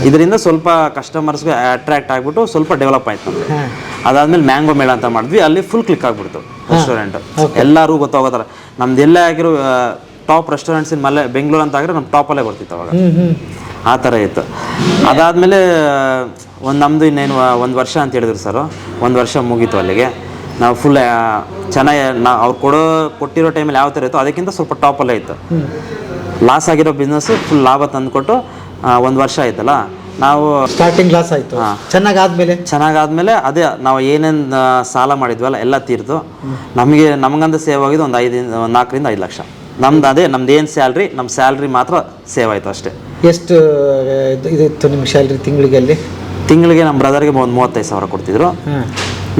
ಇದರಿಂದ ಸ್ವಲ್ಪ ಕಸ್ಟಮರ್ಸ್ಗೆ ಅಟ್ರಾಕ್ಟ್ ಆಗಿಬಿಟ್ಟು ಸ್ವಲ್ಪ ಡೆವಲಪ್ ಆಯ್ತು ನಮಗೆ. ಅದಾದಮೇಲೆ ಮ್ಯಾಂಗೋ ಮೇಳ ಅಂತ ಮಾಡಿದ್ವಿ. ಅಲ್ಲಿ ಫುಲ್ ಕ್ಲಿಕ್ ಆಗಿಬಿಡ್ತು ರೆಸ್ಟೋರೆಂಟ್. ಎಲ್ಲರೂ ಗೊತ್ತಾಗೋತಾರೆ ನಮ್ದು ಎಲ್ಲೇ ಆಗಿರೋ ಟಾಪ್ ರೆಸ್ಟೋರೆಂಟ್ಸ್ ಇನ್ ಬೆಂಗಳೂರು ಅಂತ ಆಗಿರೋ ನಮ್ಮ ಟಾಪಲ್ಲೇ ಬರ್ತಿತ್ತು ಅವಾಗ. ಆ ಥರ ಇತ್ತು. ಅದಾದಮೇಲೆ ನಮ್ಮದು ಇನ್ನೇನು 1 ವರ್ಷ ಅಂತ ಹೇಳಿದ್ರು ಸರ್. 1 ವರ್ಷ ಮುಗೀತು ಅಲ್ಲಿಗೆ. ನಾವು ಫುಲ್ ಚೆನ್ನಾಗಿ ಅವ್ರು ಕೊಟ್ಟಿರೋ ಟೈಮಲ್ಲಿ ಯಾವ ಥರ ಇತ್ತು ಅದಕ್ಕಿಂತ ಸ್ವಲ್ಪ ಟಾಪಲ್ಲೇ ಇತ್ತು. ಲಾಸ್ ಆಗಿರೋ ಬಿಸ್ನೆಸ್ಸು ಫುಲ್ ಲಾಭ ತಂದುಕೊಟ್ಟು 1 ವರ್ಷ ಆಯ್ತಲ್ಲ. ನಾವು ಸ್ಟಾರ್ಟಿಂಗ್ ಲಾಸ್ ಆಯಿತು, ಚೆನ್ನಾಗಾದ್ಮೇಲೆ ಅದೇ ನಾವು ಏನೇನು ಸಾಲ ಮಾಡಿದ್ವಲ್ಲ ಎಲ್ಲ ತೀರ್ತು. ನಮಗಂತ ಸೇವ್ ಆಗಿದ್ದು ಒಂದು 4 ರಿಂದ 5 ಲಕ್ಷ. ನಮ್ದು ಏನು ಸ್ಯಾಲ್ರಿ, ನಮ್ಮ ಸ್ಯಾಲ್ರಿ ಮಾತ್ರ ಸೇವ್ ಆಯಿತು ಅಷ್ಟೇ. ಎಷ್ಟು ಇದಿತ್ತು ನಿಮ್ಮ ಸ್ಯಾಲ್ರಿ ತಿಂಗಳಿಗೆ? ನಮ್ಮ ಬ್ರದರ್ಗೆ ಒಂದು 35,000 ಕೊಡ್ತಿದ್ರು.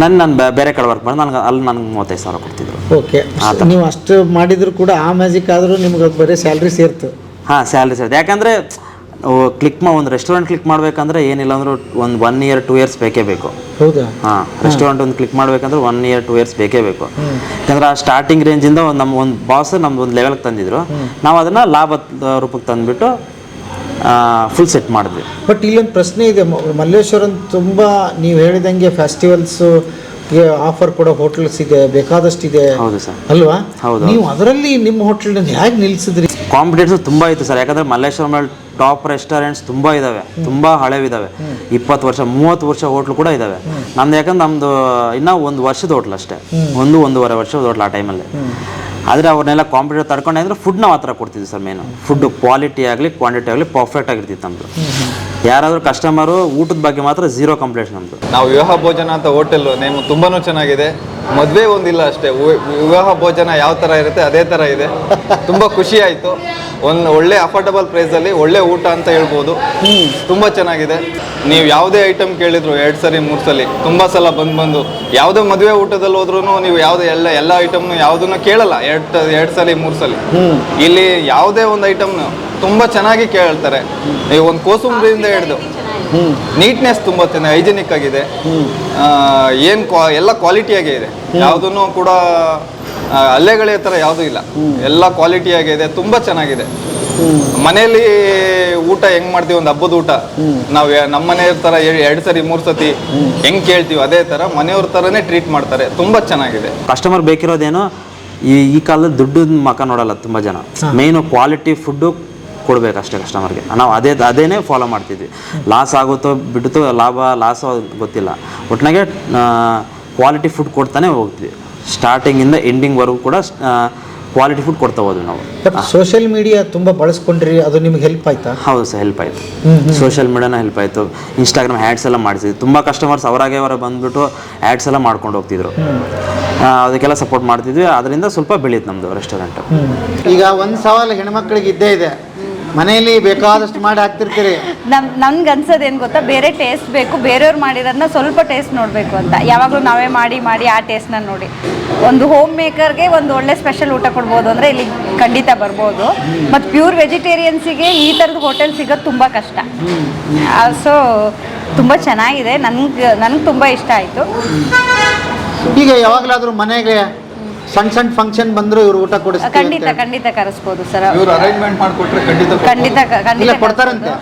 ನಾನು ಬೇರೆ ಕಡೆ ವರ್ಕ್ ಮಾಡಿ ನನಗೆ 35,000 ಕೊಡ್ತಿದ್ರು. ಓಕೆ, ನೀವು ಅಷ್ಟು ಮಾಡಿದ್ರು ಕೂಡ ಆ ಮ್ಯಾಜಿಕ್ ಆದರೂ ನಿಮ್ಗೆ ಬರೀ ಸ್ಯಾಲ್ರಿ ಸೇರ್ತು? ಹಾಂ, ಸ್ಯಾಲ್ರಿ ಸೇರ್ತು. ಯಾಕಂದರೆ ಒಂದು ರೆಸ್ಟೋರೆಂಟ್ ಕ್ಲಿಕ್ ಮಾಡಬೇಕಂದ್ರೆ ಏನಿಲ್ಲ ಅಂದರೂ ಒಂದು 1 ಇಯರ್ 2 ಇಯರ್ಸ್ ಬೇಕೇ ಬೇಕು. ಹೌದಾ? ಹಾಂ, ರೆಸ್ಟೋರೆಂಟ್ ಒಂದು ಕ್ಲಿಕ್ ಮಾಡಬೇಕಂದ್ರೆ 1 ಇಯರ್ 2 ಇಯರ್ಸ್ ಬೇಕೇ ಬೇಕು. ಯಾಕಂದ್ರೆ ಆ ಸ್ಟಾರ್ಟಿಂಗ್ ರೇಂಜಿಂದ ಒಂದು ಬಾಸ್ ನಮ್ದು ಒಂದು ಲೆವೆಲ್ಗೆ ತಂದಿದ್ರು. ನಾವು ಅದನ್ನು ಲಾಭದ ರೂಪಕ್ಕೆ ತಂದುಬಿಟ್ಟು ಫುಲ್ ಸೆಟ್ ಮಾಡಿದ್ವಿ. ಬಟ್ ಇಲ್ಲೊಂದು ಪ್ರಶ್ನೆ ಇದೆ. ಮಲ್ಲೇಶ್ವರನ್ ತುಂಬ ನೀವು ಹೇಳಿದಂಗೆ ಫೆಸ್ಟಿವಲ್ಸು ಆಫರ್ ಕೊಡೋ ಹೋಟೆಲ್ಸ್ ಇದೆ, ಬೇಕಾದಷ್ಟಿದೆ. ಹೌದು ಸರ್, ಅಲ್ವಾ? ಹೌದು. ನೀವು ಅದರಲ್ಲಿ ನಿಮ್ಮ ಹೋಟೆಲ್ನ ಹೇಗೆ ನಿಲ್ಲಿಸಿದ್ರಿ? ಕಾಂಪಿಟೇಷನ್ ತುಂಬ ಇತ್ತು ಸರ್. ಯಾಕಂದರೆ ಮಲ್ಲೇಶ್ವರಮಲ್ಲಿ ಟಾಪ್ ರೆಸ್ಟೋರೆಂಟ್ಸ್ ತುಂಬ ಇದ್ದಾವೆ, ತುಂಬ ಹಳೆವಿದ್ದಾವೆ. 20 ವರ್ಷ 30 ವರ್ಷ ಹೋಟ್ಲು ಕೂಡ ಇದ್ದಾವೆ. ನಮ್ಮದು ಇನ್ನೂ 1 ವರ್ಷದ ಹೋಟ್ಲು ಅಷ್ಟೇ, 1-1.5 ವರ್ಷದ ಹೋಟ್ಲು ಆ ಟೈಮಲ್ಲಿ. ಆದರೆ ಅವ್ರನ್ನೆಲ್ಲ ಕಾಂಪಿಟೇಟಿವ್ ತಡ್ಕೊಂಡೆ ಅಂದರೆ ಫುಡ್ ನಾವು ಆ ಥರ ಕೊಡ್ತಿದ್ವಿ ಸರ್. ಮೇನು ಫುಡ್ ಕ್ವಾಲಿಟಿ ಆಗಲಿ ಕ್ವಾಂಟಿಟಿ ಆಗಲಿ ಪರ್ಫೆಕ್ಟ್ ಆಗಿರ್ತಿತ್ತು ನಮ್ಮದು. ಯಾರಾದರೂ ಕಸ್ಟಮರು ಊಟದ ಬಗ್ಗೆ ಮಾತ್ರ 0 ಕಂಪ್ಲೇಂಟ್ಸ್ ನಮ್ಮದು. ನಾವು ವಿವಾಹ ಭೋಜನ ಅಂತ ಹೋಟೆಲ್ಲು ನೇಮ್ ತುಂಬಾ ಚೆನ್ನಾಗಿದೆ. ಮದುವೆ ಒಂದಿಲ್ಲ ಅಷ್ಟೇ, ವಿವಾಹ ಭೋಜನ ಯಾವ ಥರ ಇರುತ್ತೆ ಅದೇ ಥರ ಇದೆ. ತುಂಬ ಖುಷಿ ಆಯಿತು. ಒಂದು ಒಳ್ಳೆ ಅಫೋರ್ಡಬಲ್ ಪ್ರೈಸಲ್ಲಿ ಒಳ್ಳೆ ಊಟ ಅಂತ ಹೇಳ್ಬೋದು. ತುಂಬ ಚೆನ್ನಾಗಿದೆ. ನೀವು ಯಾವುದೇ ಐಟಮ್ ಕೇಳಿದ್ರು 2 ಸರಿ 3 ಸಲ ತುಂಬ ಸಲ ಬಂದು ಯಾವುದೇ ಮದುವೆ ಊಟದಲ್ಲಿ ಹೋದ್ರೂ ನೀವು ಯಾವುದೇ ಎಲ್ಲ ಐಟಮ್ನು ಯಾವುದನ್ನು ಕೇಳಲ್ಲ 2 ಸಲ 3 ಸಲ. ಇಲ್ಲಿ ಯಾವುದೇ ಒಂದು ಐಟಮ್ನು ತುಂಬ ಚೆನ್ನಾಗಿ ಕೇಳ್ತಾರೆ. ನೀವು ಒಂದು ಕೋಸುಂಬರಿಯಿಂದ ಹಿಡಿದು ನೀಟ್ನೆಸ್ ತುಂಬ ಚೆನ್ನಾಗಿ ಹೈಜಿನಿಕ್ ಆಗಿದೆ. ಎಲ್ಲ ಕ್ವಾಲಿಟಿಯಾಗೇ ಇದೆ. ಯಾವುದನ್ನು ಕೂಡ ಅಲ್ಲೆಗಳೇ ಥರ ಯಾವುದೂ ಇಲ್ಲ, ಎಲ್ಲ ಕ್ವಾಲಿಟಿಯಾಗಿದೆ. ತುಂಬ ಚೆನ್ನಾಗಿದೆ. ಮನೆಯಲ್ಲಿ ಊಟ ಹೆಂಗ್ ಮಾಡ್ತೀವಿ, ಒಂದು ಹಬ್ಬದ ಊಟ ನಾವು ನಮ್ಮ ಮನೆಯವ್ರ ಥರ 2 ಸರಿ 3 ಸತಿ ಹೆಂಗ್ ಕೇಳ್ತೀವಿ ಅದೇ ಥರ ಮನೆಯವ್ರ ಥರನೇ ಟ್ರೀಟ್ ಮಾಡ್ತಾರೆ. ತುಂಬ ಚೆನ್ನಾಗಿದೆ. ಕಸ್ಟಮರ್ ಬೇಕಿರೋದೇನು ಈ ಕಾಲದಲ್ಲಿ ದುಡ್ಡು ಮಕ ನೋಡಲ್ಲ ತುಂಬ ಜನ. ಮೇಯ್ನು ಕ್ವಾಲಿಟಿ ಫುಡ್ಡು ಕೊಡಬೇಕಷ್ಟೇ ಕಸ್ಟಮರ್ಗೆ. ನಾವು ಅದೇನೇ ಫಾಲೋ ಮಾಡ್ತಿದ್ವಿ. ಲಾಸ್ ಆಗುತ್ತೋ ಬಿಡುತ್ತೋ, ಲಾಸೋ ಗೊತ್ತಿಲ್ಲ, ಒಟ್ಟಿನಾಗೆ ಕ್ವಾಲಿಟಿ ಫುಡ್ ಕೊಡ್ತಾನೆ ಹೋಗ್ತೀವಿ. ಸ್ಟಾರ್ಟಿಂಗಿಂದ ಎಂಡಿಂಗ್ವರೆಗೂ ಕೂಡ ಕ್ವಾಲಿಟಿ ಫುಡ್ ಕೊಡ್ತಾ ಹೋದ್ವಿ ನಾವು. ಸೋಷಿಯಲ್ ಮೀಡಿಯಾ ತುಂಬ ಬಳಸ್ಕೊಂಡ್ರಿ, ಅದು ನಿಮ್ಗೆ ಹೆಲ್ಪ್ ಆಯ್ತಾ? ಹೌದು ಸರ್, ಹೆಲ್ಪ್ ಆಯಿತು. ಸೋಷಿಯಲ್ ಮೀಡಿಯಾನ ಹೆಲ್ಪ್ ಆಯಿತು. ಇನ್ಸ್ಟಾಗ್ರಾಮ್ ಆ್ಯಡ್ಸ್ ಎಲ್ಲ ಮಾಡಿಸಿದ್ವಿ. ತುಂಬ ಕಸ್ಟಮರ್ಸ್ ಅವರಾಗೆ ಬಂದುಬಿಟ್ಟು ಆ್ಯಡ್ಸ್ ಎಲ್ಲ ಮಾಡ್ಕೊಂಡು ಹೋಗ್ತಿದ್ರು. ಅದಕ್ಕೆಲ್ಲ ಸಪೋರ್ಟ್ ಮಾಡ್ತಿದ್ವಿ. ಅದರಿಂದ ಸ್ವಲ್ಪ ಬೆಳೀತು ನಮ್ಮದು ರೆಸ್ಟೋರೆಂಟ್. ಈಗ ಒಂದು ಸವಾಲು ಹೆಣ್ಮಕ್ಳಿಗೆ ಇದ್ದೇ ಇದೆ. ಮನೆಯಲ್ಲಿ ಬೇಕಾದಷ್ಟು ಮಾಡಿ ಹಾಕ್ತಿರ್ತೀರಿ. ನನ್ಗೆ ಅನ್ಸೋದು ಏನು ಗೊತ್ತಾ, ಬೇರೆ ಟೇಸ್ಟ್ ಬೇಕು, ಬೇರೆಯವ್ರು ಮಾಡಿರೋದನ್ನ ಸ್ವಲ್ಪ ಟೇಸ್ಟ್ ನೋಡಬೇಕು ಅಂತ. ಯಾವಾಗಲೂ ನಾವೇ ಮಾಡಿ ಆ ಟೇಸ್ಟ್ನ ನೋಡಿ ಒಂದು ಹೋಮ್ ಮೇಕರ್ಗೆ ಒಂದು ಒಳ್ಳೆ ಸ್ಪೆಷಲ್ ಊಟ ಕೊಡ್ಬೋದು ಅಂದರೆ ಇಲ್ಲಿ ಖಂಡಿತ ಬರ್ಬೋದು. ಮತ್ತು ಪ್ಯೂರ್ ವೆಜಿಟೇರಿಯನ್ಸಿಗೆ ಈ ಥರದ ಹೋಟೆಲ್ ಸಿಗೋದು ತುಂಬ ಕಷ್ಟ. ಸೊ ತುಂಬ ಚೆನ್ನಾಗಿದೆ. ನನಗೆ ತುಂಬ ಇಷ್ಟ ಆಯಿತು. ಈಗ ಯಾವಾಗಲಾದರೂ ಮನೆಗೆ ಸಣ್ಣ ಫಂಕ್ಷನ್ ಬಂದ್ರು ಇವರು ಊಟ ಕೊಡಿಸ್ತಾರೆ? ಖಂಡಿತ ಕರೆಸ್ಬೋದು ಸರ್. ಇವರು ಅರೇಂಜ್ಮೆಂಟ್ ಮಾಡಿಕೊಟ್ರೆ ಖಂಡಿತ ಕೊಡ್ತಾರಂತೆ.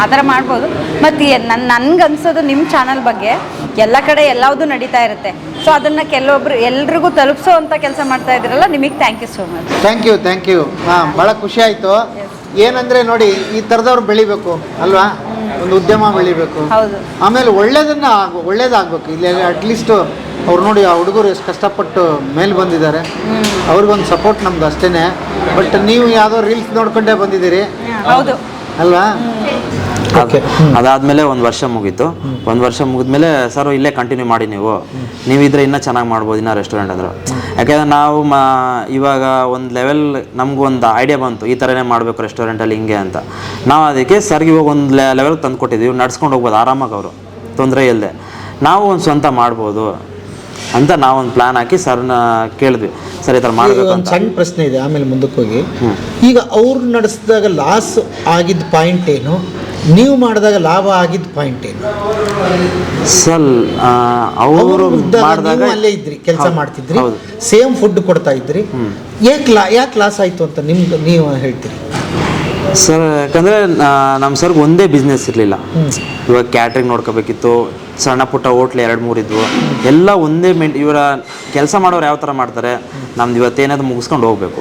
ಆ ಥರ ಮಾಡ್ಬೋದು. ಮತ್ತು ನನ್ಗೆ ಅನ್ಸೋದು ನಿಮ್ಮ ಚಾನಲ್ ಬಗ್ಗೆ ಎಲ್ಲ ಕಡೆ ಎಲ್ಲವುದು ನಡೀತಾ ಇರುತ್ತೆ. ಸೊ ಅದನ್ನು ಎಲ್ರಿಗೂ ತಲುಪಿಸೋ ಅಂತ ಕೆಲಸ ಮಾಡ್ತಾ ಇದ್ದೀರಲ್ಲ, ನಿಮಗೆ thank you so much. Thank you. ಹಾಂ, ಭಾಳ ಖುಷಿ ಆಯಿತು. ಏನಂದರೆ ನೋಡಿ, ಈ ಥರದವ್ರು ಬೆಳಿಬೇಕು ಅಲ್ವಾ, ಒಂದು ಉದ್ಯಮ ಬೆಳಿಬೇಕು. ಹೌದು. ಆಮೇಲೆ ಒಳ್ಳೇದಾಗಬೇಕು. ಇಲ್ಲಿ ಅಟ್ಲೀಸ್ಟು ಅವ್ರು ನೋಡಿ, ಆ ಹುಡುಗರು ಎಷ್ಟು ಕಷ್ಟಪಟ್ಟು ಮೇಲೆ ಬಂದಿದ್ದಾರೆ. ಅವ್ರಿಗೊಂದು ಸಪೋರ್ಟ್ ನಮ್ದು ಅಷ್ಟೇ. ಬಟ್ ನೀವು ಯಾವುದೋ ರೀಲ್ಸ್ ನೋಡ್ಕೊಂಡೇ ಬಂದಿದ್ದೀರಿ. ಹೌದು ಅಲ್ವಾ? ಅದಾದಮೇಲೆ 1 ವರ್ಷ ಮುಗೀತು. 1 ವರ್ಷ ಮುಗಿದ್ಮೇಲೆ ಸರ್ ಇಲ್ಲೇ ಕಂಟಿನ್ಯೂ ಮಾಡಿ, ನೀವು ಇದ್ರೆ ಇನ್ನೂ ಚೆನ್ನಾಗಿ ಮಾಡ್ಬೋದು ಇನ್ನೂ ರೆಸ್ಟೋರೆಂಟ್ ಅಂದರು. ಯಾಕೆಂದರೆ ನಾವು ಇವಾಗ ಒಂದು ಲೆವೆಲ್ ನಮಗೂ ಒಂದು ಐಡಿಯಾ ಬಂತು, ಈ ಥರನೇ ಮಾಡಬೇಕು ರೆಸ್ಟೋರೆಂಟಲ್ಲಿ ಹಿಂಗೆ ಅಂತ. ನಾವು ಅದಕ್ಕೆ ಸರ್ಗೆ ಇವಾಗ ಒಂದು ಲೆವೆಲ್ಗೆ ತಂದು ಕೊಟ್ಟಿದ್ದೀವಿ. ನಡ್ಸ್ಕೊಂಡು ಹೋಗ್ಬೋದು ಆರಾಮಾಗಿ, ಅವರು ತೊಂದರೆ ಇಲ್ಲದೆ. ನಾವು ಒಂದು ಸ್ವಂತ ಮಾಡ್ಬೋದು ಅಂತ ನಾವೊಂದು ಪ್ಲ್ಯಾನ್ ಹಾಕಿ ಸರ್ನ ಕೇಳಿದ್ವಿ. ಸರ್ ಈ ಥರ ಮಾಡಬೇಕು ಒಂದು ಅಂತ. ಸಣ್ಣ ಪ್ರಶ್ನೆ ಇದೆ, ಆಮೇಲೆ ಮುಂದಕ್ಕೆ ಹೋಗಿ. ಈಗ ಅವ್ರು ನಡೆಸಿದಾಗ ಲಾಸ್ ಆಗಿದ್ದ ಪಾಯಿಂಟ್ ಏನು, ನೀವು ಮಾಡಿದಾಗ ಲಾಭ ಆಗಿದ್ದ ಪಾಯಿಂಟ್ ಏನು? ಸರ್ ಅವರು ಮಾಡಿದಾಗ ಅಲ್ಲೇ ಇದ್ರಿ, ಕೆಲಸ ಮಾಡ್ತಿದ್ರಿ, ಸೇಮ್ ಫುಡ್ ಕೊಡ್ತಾ ಇದ್ರಿ, ಯಾಕೆ ಲಾಸ್ ಆಯ್ತು ಅಂತ ನಿಮ್ಗೆ ನೀವು ಹೇಳ್ತೀರಿ? ಸರ್ ಯಾಕಂದರೆ ನಮ್ಮ ಸರ್ಗೆ ಒಂದೇ ಬಿಸ್ನೆಸ್ ಇರಲಿಲ್ಲ. ಇವಾಗ ಕ್ಯಾಟ್ರಿಂಗ್ ನೋಡ್ಕೋಬೇಕಿತ್ತು, ಸಣ್ಣ ಪುಟ್ಟ ಹೋಟ್ಲ್ 2-3 ಇದ್ವು, ಎಲ್ಲ ಒಂದೇ ಇವರ ಕೆಲಸ ಮಾಡೋರು ಯಾವ ಥರ ಮಾಡ್ತಾರೆ, ನಮ್ದು ಇವತ್ತೇನಾದ್ರು ಮುಗಿಸ್ಕೊಂಡು ಹೋಗ್ಬೇಕು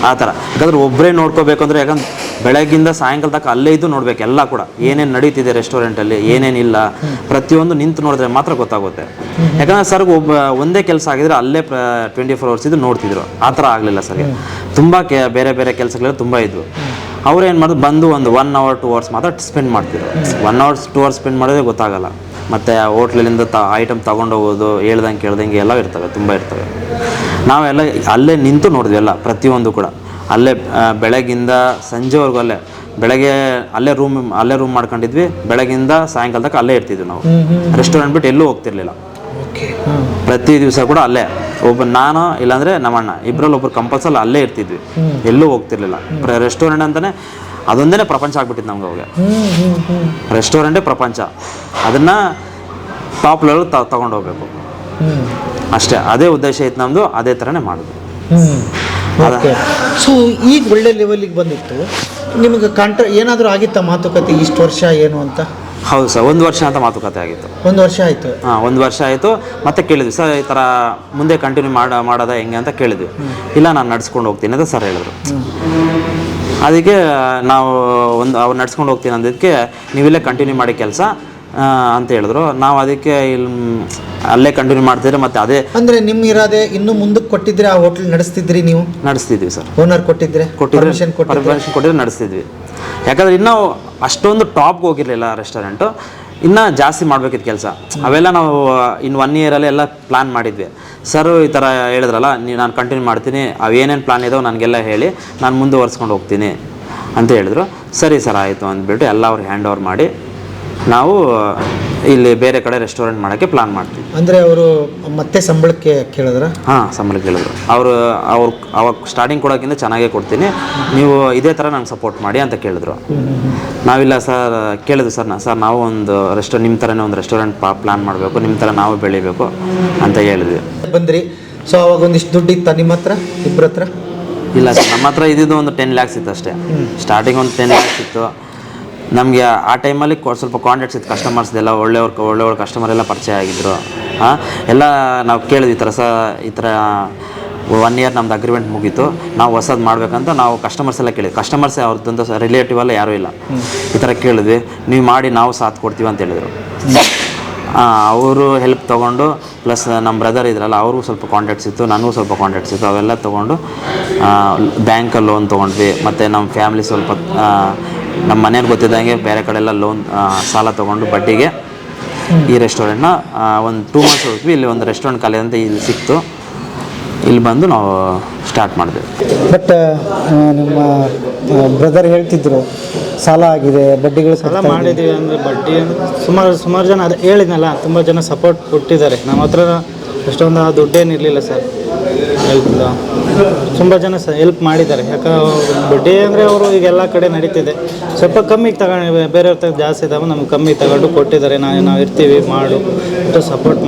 ಆ ಥರ. ಯಾಕಂದ್ರೆ ಒಬ್ಬರೇ ನೋಡ್ಕೋಬೇಕು ಅಂದರೆ, ಯಾಕಂದ್ರೆ ಬೆಳಗ್ಗಿಂದ ಸಾಯಂಕಾಲ ತನಕ ಅಲ್ಲೇ ಇದ್ದು ನೋಡ್ಬೇಕು ಎಲ್ಲ ಕೂಡ, ಏನೇನು ನಡೀತಿದೆ ರೆಸ್ಟೋರೆಂಟಲ್ಲಿ, ಏನೇನಿಲ್ಲ ಪ್ರತಿಯೊಂದು ನಿಂತು ನೋಡಿದ್ರೆ ಮಾತ್ರ ಗೊತ್ತಾಗುತ್ತೆ. ಯಾಕಂದರೆ ಸರ್ಗೆ ಒಂದೇ ಕೆಲಸ ಆಗಿದ್ರೆ ಅಲ್ಲೇ 24 hours ಇದು ನೋಡ್ತಿದ್ರು, ಆ ಥರ ಆಗಲಿಲ್ಲ ಸರ್ಗೆ. ತುಂಬ ಬೇರೆ ಬೇರೆ ಕೆಲಸಗಳೆಲ್ಲ ತುಂಬ ಇದ್ವು. ಅವ್ರು ಏನು ಮಾಡೋದು, ಬಂದು ಒಂದು 1 hour 2 hours ಮಾತ್ರ ಸ್ಪೆಂಡ್ ಮಾಡ್ತಿದ್ರು. 1 hour 2 hours ಸ್ಪೆಂಡ್ ಮಾಡೋದೇ ಗೊತ್ತಾಗಲ್ಲ. ಮತ್ತು ಹೋಟ್ಲಿಂದ ಐಟಮ್ ತೊಗೊಂಡೋಗೋದು, ಹೇಳ್ದಂಗೆ ಕೇಳ್ದಂಗೆ ಎಲ್ಲ ಇರ್ತವೆ, ತುಂಬ ಇರ್ತವೆ. ನಾವೆಲ್ಲ ಅಲ್ಲೇ ನಿಂತು ನೋಡಿದ್ವಿ ಎಲ್ಲ ಪ್ರತಿಯೊಂದು ಕೂಡ. ಅಲ್ಲೇ ಬೆಳಗ್ಗಿಂದ ಸಂಜೆವರೆಗೂ ಬೆಳಗ್ಗೆ ಅಲ್ಲೇ ರೂಮ್ ಮಾಡ್ಕೊಂಡಿದ್ವಿ, ಬೆಳಗ್ಗಿಂದ ಸಾಯಂಕಾಲ ತನಕ ಅಲ್ಲೇ ಇರ್ತಿದ್ವಿ ನಾವು. ರೆಸ್ಟೋರೆಂಟ್ ಬಿಟ್ಟು ಎಲ್ಲೂ ಹೋಗ್ತಿರ್ಲಿಲ್ಲ. ಪ್ರತಿ ದಿವಸ ಕೂಡ ಅಲ್ಲೇ ನಾನು ಇಲ್ಲಾಂದರೆ ನಮ್ಮಣ್ಣ ಇಬ್ಬರಲ್ಲಿ ಒಬ್ರು ಕಂಪಲ್ಸರಿ ಅಲ್ಲೇ ಇರ್ತಿದ್ವಿ, ಎಲ್ಲೂ ಹೋಗ್ತಿರ್ಲಿಲ್ಲ. ರೆಸ್ಟೋರೆಂಟ್ ಅಂತಲೇ ಅದೊಂದೇ ಪ್ರಪಂಚ ಆಗ್ಬಿಟ್ಟಿತ್ತು ನಮ್ಗೆ ಅವಾಗ. ರೆಸ್ಟೋರೆಂಟೇ ಪ್ರಪಂಚ, ಅದನ್ನು ಟಾಪ್ ಲೆವೆಲ್ ತಗೊಂಡೋಗ್ಬೇಕು ಅಷ್ಟೇ. ಅದೇ ಉದ್ದೇಶ ಇತ್ತು ನಮ್ಮದು, ಅದೇ ಥರನೇ ಮಾಡೋದು. ಸೊ ಈಗ ಒಳ್ಳೆ ಲೆವೆಲಿಗೆ ಬಂದಿತ್ತು. ನಿಮಗೆ ಏನಾದರೂ ಆಗಿತ್ತಾ ಮಾತುಕತೆ ಇಷ್ಟು ವರ್ಷ ಏನು ಅಂತ? ಹೌದು ಸರ್, 1 ವರ್ಷ ಅಂತ ಮಾತುಕತೆ ಆಗಿತ್ತು. 1 ವರ್ಷ ಆಯಿತು. 1 ವರ್ಷ ಆಯಿತು. ಮತ್ತೆ ಕೇಳಿದ್ವಿ, ಸರ್ ಈ ಥರ ಮುಂದೆ ಕಂಟಿನ್ಯೂ ಮಾಡೋದ ಹೆಂಗೆ ಅಂತ ಕೇಳಿದ್ವಿ. ಇಲ್ಲ, ನಾನು ನಡ್ಸ್ಕೊಂಡು ಹೋಗ್ತೀನಿ ಅಂತ ಸರ್ ಹೇಳಿದ್ರು. ಅದಕ್ಕೆ ನಾವು ಅವ್ರು ನಡ್ಸ್ಕೊಂಡು ಹೋಗ್ತೀನಿ ಅಂದಿದ್ದಕ್ಕೆ ನೀವಿಲ್ಲೇ ಕಂಟಿನ್ಯೂ ಮಾಡಿ ಕೆಲಸ ಅಂತ ಹೇಳಿದ್ರು. ನಾವು ಅದಕ್ಕೆ ಇಲ್ಲಿ ಅಲ್ಲೇ ಕಂಟಿನ್ಯೂ ಮಾಡ್ತಿದ್ರೆ ಮತ್ತೆ ಅದೇ ಅಂದರೆ ನಿಮ್ಮ ಇರಾದೆ ಇನ್ನೂ ಮುಂದಕ್ಕೆ ಕೊಟ್ಟಿದ್ರೆ ಆ ಹೋಟ್ಲ್ ನಡೆಸ್ತಿದ್ರಿ? ನೀವು ನಡೆಸ್ತಿದ್ವಿ ಸರ್. ಓನರ್ ಪರ್ಮಿಷನ್ ಕೊಟ್ಟಿದ್ರೆ ನಡೆಸ್ತಿದ್ವಿ. ಯಾಕಂದರೆ ಇನ್ನೂ ಅಷ್ಟೊಂದು ಟಾಪ್ಗೆ ಹೋಗಿರಲಿಲ್ಲ ರೆಸ್ಟೋರೆಂಟು, ಇನ್ನೂ ಜಾಸ್ತಿ ಮಾಡಬೇಕಿತ್ತು ಕೆಲಸ. ಅವೆಲ್ಲ ನಾವು ಇನ್ನು 1 year ಎಲ್ಲ ಪ್ಲ್ಯಾನ್ ಮಾಡಿದ್ವಿ. ಸರ್ ಈ ಥರ ಹೇಳಿದ್ರಲ್ಲ, ನಾನು ಕಂಟಿನ್ಯೂ ಮಾಡ್ತೀನಿ, ಅವೇನೇನು ಪ್ಲ್ಯಾನ್ ಇದಾವೆ ನನಗೆಲ್ಲ ಹೇಳಿ ನಾನು ಮುಂದುವರ್ಸ್ಕೊಂಡು ಹೋಗ್ತೀನಿ ಅಂತ ಹೇಳಿದ್ರು. ಸರಿ ಸರ್ ಆಯಿತು ಅಂದ್ಬಿಟ್ಟು ಎಲ್ಲ ಅವ್ರಿಗೆ ಹ್ಯಾಂಡ್ ಓವರ್ ಮಾಡಿ ನಾವು ಇಲ್ಲಿ ಬೇರೆ ಕಡೆ ರೆಸ್ಟೋರೆಂಟ್ ಮಾಡೋಕ್ಕೆ ಪ್ಲ್ಯಾನ್ ಮಾಡ್ತೀವಿ. ಅಂದರೆ ಅವರು ಮತ್ತೆ ಸಂಬಳಕ್ಕೆ ಕೇಳಿದ್ರ? ಹಾಂ, ಸಂಬಳಕ್ಕೆ ಕೇಳಿದ್ರು. ಅವ್ರು ಅವಾಗ ಸ್ಟಾರ್ಟಿಂಗ್ ಕೊಡೋಕ್ಕಿಂತ ಚೆನ್ನಾಗೇ ಕೊಡ್ತೀನಿ, ನೀವು ಇದೇ ಥರ ನಂಗೆ ಸಪೋರ್ಟ್ ಮಾಡಿ ಅಂತ ಕೇಳಿದ್ರು. ನಾವಿಲ್ಲ ಸರ್, ಕೇಳಿದ್ವಿ ಸರ್ ನಾವು ಒಂದು ನಿಮ್ಮ ಥರನೇ ಒಂದು ರೆಸ್ಟೋರೆಂಟ್ ಪ್ಲ್ಯಾನ್ ಮಾಡಬೇಕು, ನಿಮ್ಮ ಥರ ನಾವು ಬೆಳಿಬೇಕು ಅಂತ ಹೇಳಿದ್ವಿ. ಬಂದ್ರಿ. ಸೊ ಅವಾಗ ಒಂದಿಷ್ಟು ದುಡ್ಡು ಇತ್ತ ನಿಮ್ಮ ಹತ್ರ, ಇಬ್ಬರ ಹತ್ರ? ಇಲ್ಲ ಸರ್, ನಮ್ಮ ಹತ್ರ ಇದ್ದಿದ್ದು ಒಂದು 10 lakhs ಇತ್ತು ಅಷ್ಟೇ. ಸ್ಟಾರ್ಟಿಂಗ್ ಒಂದು 10 lakhs ಇತ್ತು ನಮಗೆ. ಆ ಟೈಮಲ್ಲಿ ಸ್ವಲ್ಪ ಕಾಂಟ್ಯಾಕ್ಟ್ಸ್ ಇತ್ತು, ಕಸ್ಟಮರ್ಸ್ದೆಲ್ಲ ಒಳ್ಳೆಯವ್ರ ಕಸ್ಟಮರ್ ಎಲ್ಲ ಪರಿಚಯ ಆಗಿದ್ದರು. ಎಲ್ಲ ನಾವು ಕೇಳಿದ್ವಿ ಈ ಥರ 1 year ನಮ್ದು ಅಗ್ರಿಮೆಂಟ್ ಮುಗೀತು, ನಾವು ಹೊಸದು ಮಾಡಬೇಕಂತ ನಾವು ಕಸ್ಟಮರ್ಸ್ ಎಲ್ಲ ಕೇಳಿದ್ವಿ. ಕಸ್ಟಮರ್ಸೇ ಅವ್ರದ್ದಂತ ರಿಲೇಟಿವ್ ಎಲ್ಲ ಯಾರೂ ಇಲ್ಲ. ಈ ಥರ ಕೇಳಿದ್ವಿ, ನೀವು ಮಾಡಿ ನಾವು ಸಾಥ್ ಕೊಡ್ತೀವಿ ಅಂತ ಹೇಳಿದರು. ಅವರು ಹೆಲ್ಪ್ ತೊಗೊಂಡು, ಪ್ಲಸ್ ನಮ್ಮ ಬ್ರದರ್ ಇದ್ರಲ್ಲ ಅವ್ರಿಗೂ ಸ್ವಲ್ಪ ಕಾಂಟ್ಯಾಕ್ಟ್ಸ್ ಇತ್ತು, ನನಗೂ ಸ್ವಲ್ಪ ಕಾಂಟ್ಯಾಕ್ಟ್ಸ್ ಇತ್ತು. ಅವೆಲ್ಲ ತೊಗೊಂಡು ಬ್ಯಾಂಕಲ್ಲಿ ಲೋನ್ ತೊಗೊಂಡ್ವಿ. ಮತ್ತು ನಮ್ಮ ಫ್ಯಾಮ್ಲಿ ಸ್ವಲ್ಪ ನಮ್ಮ ಮನೇಲಿ ಗೊತ್ತಿದ್ದಂಗೆ ಬೇರೆ ಕಡೆಲ್ಲ ಲೋನ್ ಸಾಲ ತೊಗೊಂಡು ಬಡ್ಡಿಗೆ ಈ ರೆಸ್ಟೋರೆಂಟ್ನ ಒಂದು 2 months ಹೋದ್ವಿ. ಇಲ್ಲಿ ಒಂದು ರೆಸ್ಟೋರೆಂಟ್ ಖಾಲಿ ಅಂತ ಇಲ್ಲಿ ಸಿಕ್ತು, ಇಲ್ಲಿ ಬಂದು ನಾವು ಸ್ಟಾರ್ಟ್ ಮಾಡಿದ್ವಿ. ಬಟ್ ನಿಮ್ಮ ಬ್ರದರ್ ಹೇಳ್ತಿದ್ರು ಸಾಲ ಆಗಿದೆ, ಬಡ್ಡಿಗಳು ಸಾಲ ಮಾಡಿದ್ದೀವಿ ಅಂದರೆ ಬಡ್ಡಿ ಸುಮಾರು ಜನ ಅದೇ ಹೇಳಿದ್ನಲ್ಲ, ತುಂಬ ಜನ ಸಪೋರ್ಟ್ ಕೊಟ್ಟಿದ್ದಾರೆ. ನಮ್ಮ ಹತ್ರ ಅಷ್ಟೊಂದು ದುಡ್ಡೇನಿರಲಿಲ್ಲ ಸರ್. ತುಂಬ ಜನ ಹೆಲ್ಪ್ ಮಾಡಿದ್ದಾರೆ. ಯಾಕಂದ್ರೆ ಬಡ್ಡಿ ಅಂದರೆ ಅವರು ಈಗ ಎಲ್ಲ ಕಡೆ ನಡೀತಿದೆ, ಸ್ವಲ್ಪ ಕಮ್ಮಿಗೆ ತಗೊಂಡು ಬೇರೆಯವ್ರ ತಗ ಜಾಸ್ತಿ ಇದ್ದಾವೆ, ನಮ್ಗೆ ಕಮ್ಮಿಗೆ ತಗೊಂಡು ಕೊಟ್ಟಿದ್ದಾರೆ. ನಾವು ಇರ್ತೀವಿ ಮಾಡು ಅಂತ ಸಪೋರ್ಟ್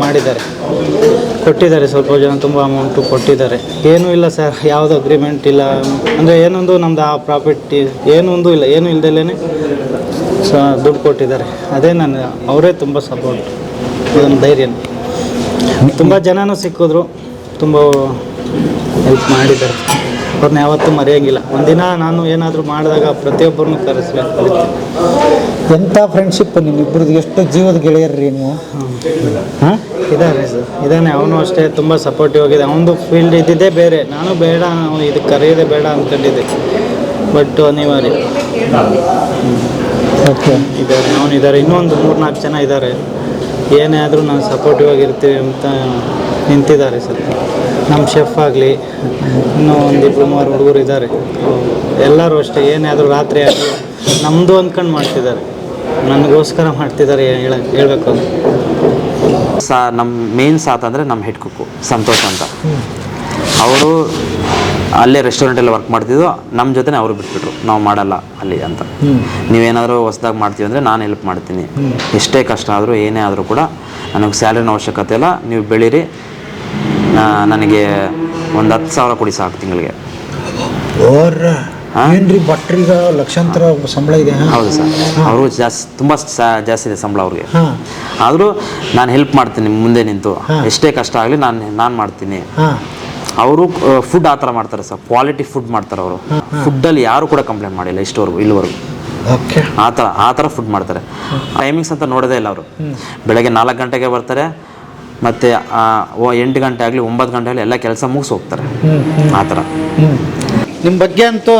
ಕೊಟ್ಟಿದ್ದಾರೆ. ಸ್ವಲ್ಪ ಜನ ತುಂಬ ಅಮೌಂಟು ಕೊಟ್ಟಿದ್ದಾರೆ. ಏನೂ ಇಲ್ಲ ಸರ್, ಯಾವುದು ಅಗ್ರಿಮೆಂಟ್ ಇಲ್ಲ, ಅಂದರೆ ಏನೊಂದು ನಮ್ದು ಆ ಪ್ರಾಫಿಟ್ ಏನೊಂದು ಇಲ್ಲ, ಏನೂ ಇಲ್ದಲೇ ದುಡ್ಡು ಕೊಟ್ಟಿದ್ದಾರೆ. ಅದೇ ಅವರೇ ತುಂಬ ಸಪೋರ್ಟ್, ಅದೊಂದು ಧೈರ್ಯ. ತುಂಬ ಜನನೂ ಸಿಕ್ಕಿದ್ರು, ತುಂಬ ಹೆಲ್ಪ್ ಮಾಡಿದ್ದಾರೆ. ಅವ್ರನ್ನ ಯಾವತ್ತೂ ಮರೆಯೋಂಗಿಲ್ಲ. ಒಂದಿನ ನಾನು ಏನಾದರೂ ಮಾಡಿದಾಗ ಪ್ರತಿಯೊಬ್ಬರನ್ನು ಕರೆಸ್ಬೇಕು. ಎಂಥ ಫ್ರೆಂಡ್ಶಿಪ್ ನಿಮ್ಮಿಬ್ಬರದ್ದು, ಎಷ್ಟು ಜೀವದ ಗೆಳೆಯರ್ರಿ ನೀವು? ಇದ್ದಾರೆ ಸರ್, ಇದ್ದಾನೆ. ಅವನು ಅಷ್ಟೇ ತುಂಬ ಸಪೋರ್ಟಿವ್ ಆಗಿದೆ. ಅವನದು ಫೀಲ್ಡ್ ಇದ್ದಿದ್ದೇ ಬೇರೆ, ನಾನು ಬೇಡ, ಅವನು ಇದಕ್ಕೆ ಕರೆಯೋದೇ ಬೇಡ ಅಂದ್ಕೊಂಡಿದ್ದೆ, ಬಟ್ ಅನಿವಾರ್ಯ. ಓಕೆ, ಅವನಿದ್ದಾರೆ, ಇನ್ನೊಂದು 3-4 ಜನ ಇದ್ದಾರೆ. ಏನೇ ಆದರೂ ನಾವು ಸಪೋರ್ಟಿವ್ ಆಗಿರ್ತೀವಿ ಅಂತ ನಿಂತಿದ್ದಾರೆ ಸರ್. ನಮ್ಮ ಶೆಫ್ ಆಗಲಿ, ಇನ್ನೂ 1-2-3 ಹುಡುಗರು ಇದ್ದಾರೆ. ಎಲ್ಲರೂ ಅಷ್ಟೇ, ಏನೇ ಆದರೂ ರಾತ್ರಿ ಆಗಲಿ ನಮ್ಮದು ಅಂದ್ಕೊಂಡು ಮಾಡ್ತಿದ್ದಾರೆ, ನನಗೋಸ್ಕರ ಮಾಡ್ತಿದ್ದಾರೆ ಹೇಳ್ಬೇಕು. ನಮ್ಮ ಮೇನ್ ಸಾಥ್ ಅಂದರೆ ನಮ್ಮ ಹೆಡ್ ಕುಕ್ಕು ಸಂತೋಷ್ ಅಂತ. ಅವರು ಅಲ್ಲೇ ರೆಸ್ಟೋರೆಂಟಲ್ಲಿ ವರ್ಕ್ ಮಾಡ್ತಿದ್ದು, ನಮ್ಮ ಜೊತೆ ಅವರು ಬಿಟ್ಬಿಟ್ರು, ನಾವು ಮಾಡಲ್ಲ ಅಲ್ಲಿ ಅಂತ. ನೀವೇನಾದರೂ ಹೊಸ್ದಾಗಿ ಮಾಡ್ತೀವಿ ಅಂದರೆ ನಾನು ಹೆಲ್ಪ್ ಮಾಡ್ತೀನಿ, ಎಷ್ಟೇ ಕಷ್ಟ ಆದರೂ ಏನೇ ಆದರೂ ಕೂಡ ನನಗೆ ಸ್ಯಾಲ್ರಿನ ಅವಶ್ಯಕತೆ ಇಲ್ಲ, ನೀವು ಬೆಳೀರಿ, ನನಗೆ ಒಂದು 10,000 ಕೊಡಿ ಸಾಕು ತಿಂಗಳಿಗೆ. ಏನ್ರಿ ಭಟ್ರಿಗೆ ಲಕ್ಷಾಂತರ ಸಂಬಳ ಇದೆ. ಹೌದು ಸರ್, ಅವರು ತುಂಬ ಜಾಸ್ತಿ ಇದೆ ಸಂಬಳ ಅವ್ರಿಗೆ. ಆದರೂ ನಾನು ಹೆಲ್ಪ್ ಮಾಡ್ತೀನಿ ಮುಂದೆ ನಿಂತು, ಎಷ್ಟೇ ಕಷ್ಟ ಆಗಲಿ ನಾನು ಮಾಡ್ತೀನಿ. ಅವರು ಫುಡ್ ಆ ಥರ ಮಾಡ್ತಾರೆ ಸರ್, ಕ್ವಾಲಿಟಿ ಫುಡ್ ಮಾಡ್ತಾರೆ ಅವರು. ಫುಡ್ಡಲ್ಲಿ ಯಾರು ಕೂಡ ಕಂಪ್ಲೇಂಟ್ ಮಾಡಿಲ್ಲ ಇಲ್ಲಿವರೆಗೂ. ಆ ಥರ ಫುಡ್ ಮಾಡ್ತಾರೆ. ಟೈಮಿಂಗ್ಸ್ ಅಂತ ನೋಡೋದೇ ಇಲ್ಲ ಅವರು. ಬೆಳಗ್ಗೆ 4 ಗಂಟೆಗೆ ಬರ್ತಾರೆ, ಮತ್ತು 8 ಗಂಟೆ ಆಗಲಿ 9 ಗಂಟೆ ಆಗಲಿ ಎಲ್ಲ ಕೆಲಸ ಮುಗಿಸಿ ಹೋಗ್ತಾರೆ. ಆ ಥರ ನಿಮ್ಮ ಬಗ್ಗೆ ಅಂತೂ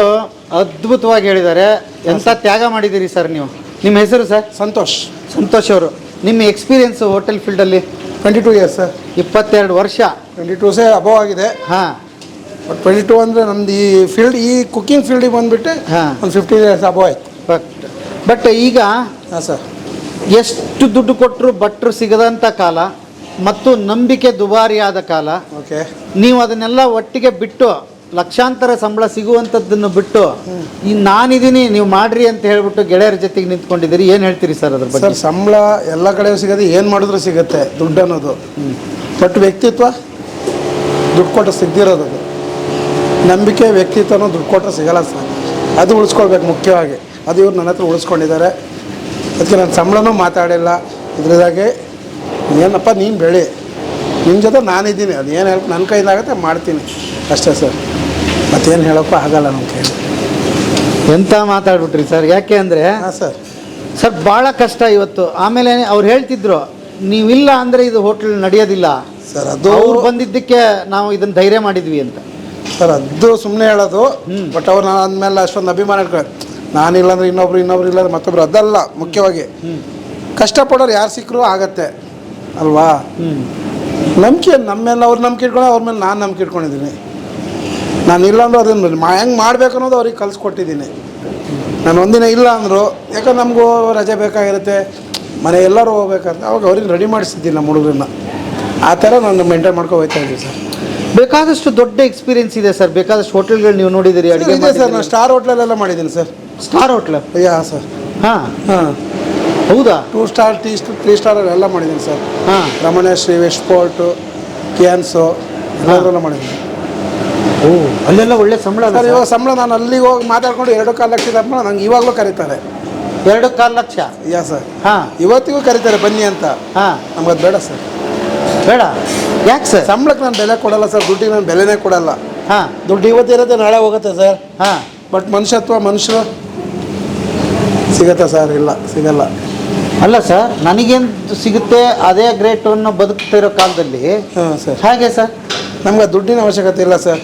ಅದ್ಭುತವಾಗಿ ಹೇಳಿದ್ದಾರೆ. ಎಂಥ ತ್ಯಾಗ ಮಾಡಿದ್ದೀರಿ ಸರ್ ನೀವು. ನಿಮ್ಮ ಹೆಸರು ಸರ್? ಸಂತೋಷ್ ಅವರು. ನಿಮ್ಮ ಎಕ್ಸ್ಪೀರಿಯನ್ಸ್ ಹೋಟೆಲ್ ಫೀಲ್ಡಲ್ಲಿ? 22 ಇಯರ್ಸ್ ಸರ್. 22 ವರ್ಷ. 22 ಅಬೋವ್ ಆಗಿದೆ. ಹಾಂ. ಬಟ್ 22 ಅಂದರೆ ನಮ್ದು ಈ ಫೀಲ್ಡ್, ಈ ಕುಕ್ಕಿಂಗ್ ಫೀಲ್ಡಿಗೆ ಬಂದುಬಿಟ್ಟು ಒಂದು 15 ಇಯರ್ಸ್ ಅಬೋವ್ ಆಯ್ತು. ಬಟ್ ಈಗ ಹಾಂ ಸರ್, ಎಷ್ಟು ದುಡ್ಡು ಕೊಟ್ಟರು ಭಟ್ರು ಸಿಗದಂಥ ಕಾಲ ಮತ್ತು ನಂಬಿಕೆ ದುಬಾರಿಯಾದ ಕಾಲ. ಓಕೆ. ನೀವು ಅದನ್ನೆಲ್ಲ ಒಟ್ಟಿಗೆ ಬಿಟ್ಟು ಲಕ್ಷಾಂತರ ಸಂಬಳ ಸಿಗುವಂಥದ್ದನ್ನು ಬಿಟ್ಟು ಈ ನಾನಿದ್ದೀನಿ ನೀವು ಮಾಡ್ರಿ ಅಂತ ಹೇಳ್ಬಿಟ್ಟು ಗೆಳೆಯರ ಜೊತೆಗೆ ನಿಂತ್ಕೊಂಡಿದ್ದೀರಿ. ಏನು ಹೇಳ್ತೀರಿ ಸರ್ ಅದ್ರ ಬಗ್ಗೆ? ಸರ್, ಸಂಬಳ ಎಲ್ಲ ಕಡೆ ಸಿಗೋದು, ಏನು ಮಾಡಿದ್ರು ಸಿಗುತ್ತೆ ದುಡ್ಡು ಅನ್ನೋದು. ಬಟ್ ವ್ಯಕ್ತಿತ್ವ ದುಡ್ಡು ಕೊಟ್ಟು ಸಿಗದಿರೋದು. ನಂಬಿಕೆ ವ್ಯಕ್ತಿತ್ವನೂ ದುಡ್ಡು ಕೊಟ್ಟರೆ ಸಿಗಲ್ಲ ಸರ್. ಅದು ಉಳಿಸ್ಕೊಳ್ಬೇಕು ಮುಖ್ಯವಾಗಿ. ಅದು ಇವ್ರು ನನ್ನ ಹತ್ರ ಉಳಿಸ್ಕೊಂಡಿದ್ದಾರೆ. ಅದಕ್ಕೆ ನಾನು ಸಂಬಳನೂ ಮಾತಾಡಿಲ್ಲ. ಇದ್ರದಾಗೆ ಏನಪ್ಪ ನೀನು ಬೆಳೆ, ನಿನ್ನ ಜೊತೆ ನಾನಿದ್ದೀನಿ, ಅದು ಏನು ಹೇಳಿ ನನ್ನ ಕೈಲಾಗುತ್ತೆ ಮಾಡ್ತೀನಿ ಅಷ್ಟೇ ಸರ್. ಮತ್ತೇನು ಹೇಳೋಕ್ಕೂ ಆಗಲ್ಲ ನಮ್ಮ ಕೈಲಿ. ಎಂತ ಮಾತಾಡ್ಬಿಟ್ರಿ ಸರ್. ಯಾಕೆ ಅಂದರೆ ಹಾಂ ಸರ್ ಭಾಳ ಕಷ್ಟ ಇವತ್ತು. ಆಮೇಲೆ ಅವ್ರು ಹೇಳ್ತಿದ್ರು ನೀವಿಲ್ಲ ಅಂದರೆ ಇದು ಹೋಟ್ಲ್ ನಡೆಯೋದಿಲ್ಲ ಸರ್. ಅದು ಅವ್ರು ಬಂದಿದ್ದಕ್ಕೆ ನಾವು ಇದನ್ನು ಧೈರ್ಯ ಮಾಡಿದ್ವಿ ಅಂತ ಸರ್. ಅದು ಸುಮ್ಮನೆ ಹೇಳೋದು. ಬಟ್ ಅವ್ರು ನಾನು ಅಂದಮೇಲೆ ಅಷ್ಟೊಂದು ಅಭಿಮಾನ ಇಟ್ಕೊಳ್ಳಿ. ನಾನಿಲ್ಲ ಅಂದರೆ ಇನ್ನೊಬ್ರು ಇಲ್ಲಾಂದ್ರೆ ಮತ್ತೊಬ್ರು, ಅದಲ್ಲ ಮುಖ್ಯವಾಗಿ. ಕಷ್ಟಪಡೋರು ಯಾರು ಸಿಕ್ಕರೂ ಆಗತ್ತೆ ಅಲ್ವಾ. ನಂಬಿಕೆ ನಮ್ಮ ಮೇಲೆ ಅವ್ರು ನಂಬಿಕೆ ಇಟ್ಕೊಂಡು, ಅವ್ರ ಮೇಲೆ ನಾನು ನಂಬಿಕೆ ಇಟ್ಕೊಂಡಿದ್ದೀನಿ. ನಾನು ಇಲ್ಲಾಂದ್ರೂ ಅದನ್ನು ಹೆಂಗೆ ಮಾಡ್ಬೇಕು ಅನ್ನೋದು ಅವ್ರಿಗೆ ಕಲಿಸ್ಕೊಟ್ಟಿದ್ದೀನಿ. ನಾನು ಒಂದಿನ ಇಲ್ಲ ಅಂದರು, ಯಾಕಂದ್ರೆ ನಮಗೂ ರಜೆ ಬೇಕಾಗಿರುತ್ತೆ, ಮನೆ ಎಲ್ಲರೂ ಹೋಗ್ಬೇಕಂತ, ಅವಾಗ ಅವ್ರಿಗೆ ರೆಡಿ ಮಾಡಿಸಿದ್ದೀನಿ ನಮ್ಮ ಹುಡುಗರನ್ನ. ಆ ಥರ ನಾನು ಮೇಂಟೈನ್ ಮಾಡ್ಕೊಂಡು ಹೋಗ್ತಾ ಇದ್ದೀವಿ ಸರ್. ಬೇಕಾದಷ್ಟು ದೊಡ್ಡ ಎಕ್ಸ್ಪೀರಿಯನ್ಸ್ ಇದೆ ಸರ್. ಬೇಕಾದಷ್ಟು ಹೋಟೆಲ್ಗಳು ನೀವು ನೋಡಿದ್ದೀರಿ, ಅಡುಗೆ ಇದೆ ಸರ್. ನಾನು ಸ್ಟಾರ್ ಹೋಟ್ಲಲ್ಲೆಲ್ಲ ಮಾಡಿದ್ದೀನಿ sir. Star hotel? Yeah sir. ಹಾಂ. ಹೌದಾ? 2 ಸ್ಟಾರ್ 3 ಸ್ಟಾರ್ ಎಲ್ಲ ಮಾಡಿದ್ದೀನಿ ಸರ್. ಹಾಂ. ರಮಣಶ್ರೀ, ವೆಸ್ಟ್ ಫೋರ್ಟು, ಕ್ಯಾನ್ಸು ಎಲ್ಲದರಲ್ಲ ಮಾಡಿದ್ದೀನಿ. ಅಲ್ಲೆಲ್ಲ ಒಳ್ಳೆ ಸಂಬಳ ಸರ್. ಇವಾಗ ಸಂಬಳ ನಾನು ಅಲ್ಲಿಗೆ ಹೋಗಿ ಮಾತಾಡ್ಕೊಂಡು 2.25 ಲಕ್ಷ ಸಂಬಳ ನಂಗೆ ಇವಾಗಲೂ ಕರೀತಾರೆ. 2.25 ಲಕ್ಷ? ಯಾ ಸರ್. ಹಾಂ. ಇವತ್ತಿಗೂ ಕರೀತಾರೆ ಬನ್ನಿ ಅಂತ. ಹಾಂ. ನಮ್ಗೆ ಅದು ಬೇಡ ಸರ್. ಬೇಡ? ಯಾಕೆ ಸರ್? ಸಂಬಳಕ್ಕೆ ನಾನು ಬೆಲೆ ಕೊಡಲ್ಲ ಸರ್. ದುಡ್ಡಿಗೆ ನಾನು ಬೆಲೆನೇ ಕೊಡಲ್ಲ. ಹಾಂ. ದುಡ್ಡು ಇವತ್ತಿರುತ್ತೆ, ನಾಳೆ ಹೋಗುತ್ತೆ ಸರ್. ಹಾಂ. ಬಟ್ ಮನುಷ್ಯರು ಸಿಗತ್ತಾ ಸರ್? ಇಲ್ಲ, ಸಿಗಲ್ಲ. ಅಲ್ಲ ಸರ್, ನನಗೇನು ಸಿಗುತ್ತೆ ಅದೇ ಗ್ರೇಟ್ ಅನ್ನೋ ಬದುಕ್ತಿರೋ ಕಾಲದಲ್ಲಿ. ಹಾಂ ಸರ್. ಹಾಗೆ ಸರ್, ನಮ್ಗೆ ದುಡ್ಡಿನ ಅವಶ್ಯಕತೆ ಇಲ್ಲ ಸರ್.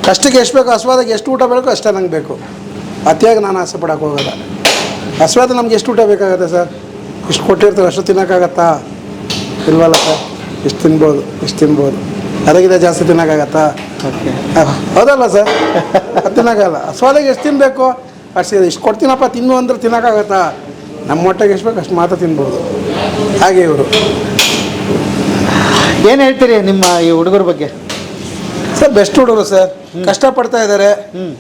ಕಷ್ಟಕ್ಕೆ ಎಷ್ಟು ಬೇಕು, ಹಸ್ವಾದಾಗ ಎಷ್ಟು ಊಟ ಬೇಕು ಅಷ್ಟೇ ನಂಗೆ ಬೇಕು. ಅತಿಯಾಗಿ ನಾನು ಆಸೆ ಪಡೋಕೆ ಹೋಗಲ್ಲ. ಹಸ್ವಾದ ನಮ್ಗೆ ಎಷ್ಟು ಊಟ ಬೇಕಾಗತ್ತೆ ಸರ್? ಇಷ್ಟು ಕೊಟ್ಟಿರ್ತಾರೆ, ಅಷ್ಟು ತಿನ್ನೋಕ್ಕಾಗತ್ತಾ? ಇಲ್ವಲ್ಲ ಸರ್. ಇಷ್ಟು ತಿನ್ಬೋದು. ಅದಕ್ಕಿಂತ ಜಾಸ್ತಿ ತಿನ್ನೋಕ್ಕಾಗತ್ತಾ? ಹೌದಲ್ಲ ಸರ್. ಅದು ತಿನ್ನೋಕ್ಕಾಗಲ್ಲ. ಹಸ್ವಾದಾಗ ಎಷ್ಟು ತಿನ್ನಬೇಕು ಅಷ್ಟು. ಇಷ್ಟು ಕೊಡ್ತೀನಪ್ಪ ತಿನ್ನು ಅಂದ್ರೆ ತಿನ್ನೋಕ್ಕಾಗತ್ತಾ? ನಮ್ಮ ಹೊಟ್ಟೆಗೆ ಎಷ್ಟು ಬೇಕು ಅಷ್ಟು ಮಾತ್ರ ತಿನ್ಬೋದು. ಹಾಗೆ ಇವರು. ಏನು ಹೇಳ್ತೀರಿ ನಿಮ್ಮ ಈ ಹುಡುಗರ ಬಗ್ಗೆ? ಸರ್, ಬೆಸ್ಟ್ ಹುಡುಗರು ಸರ್. ಕಷ್ಟಪಡ್ತಾ ಇದ್ದಾರೆ.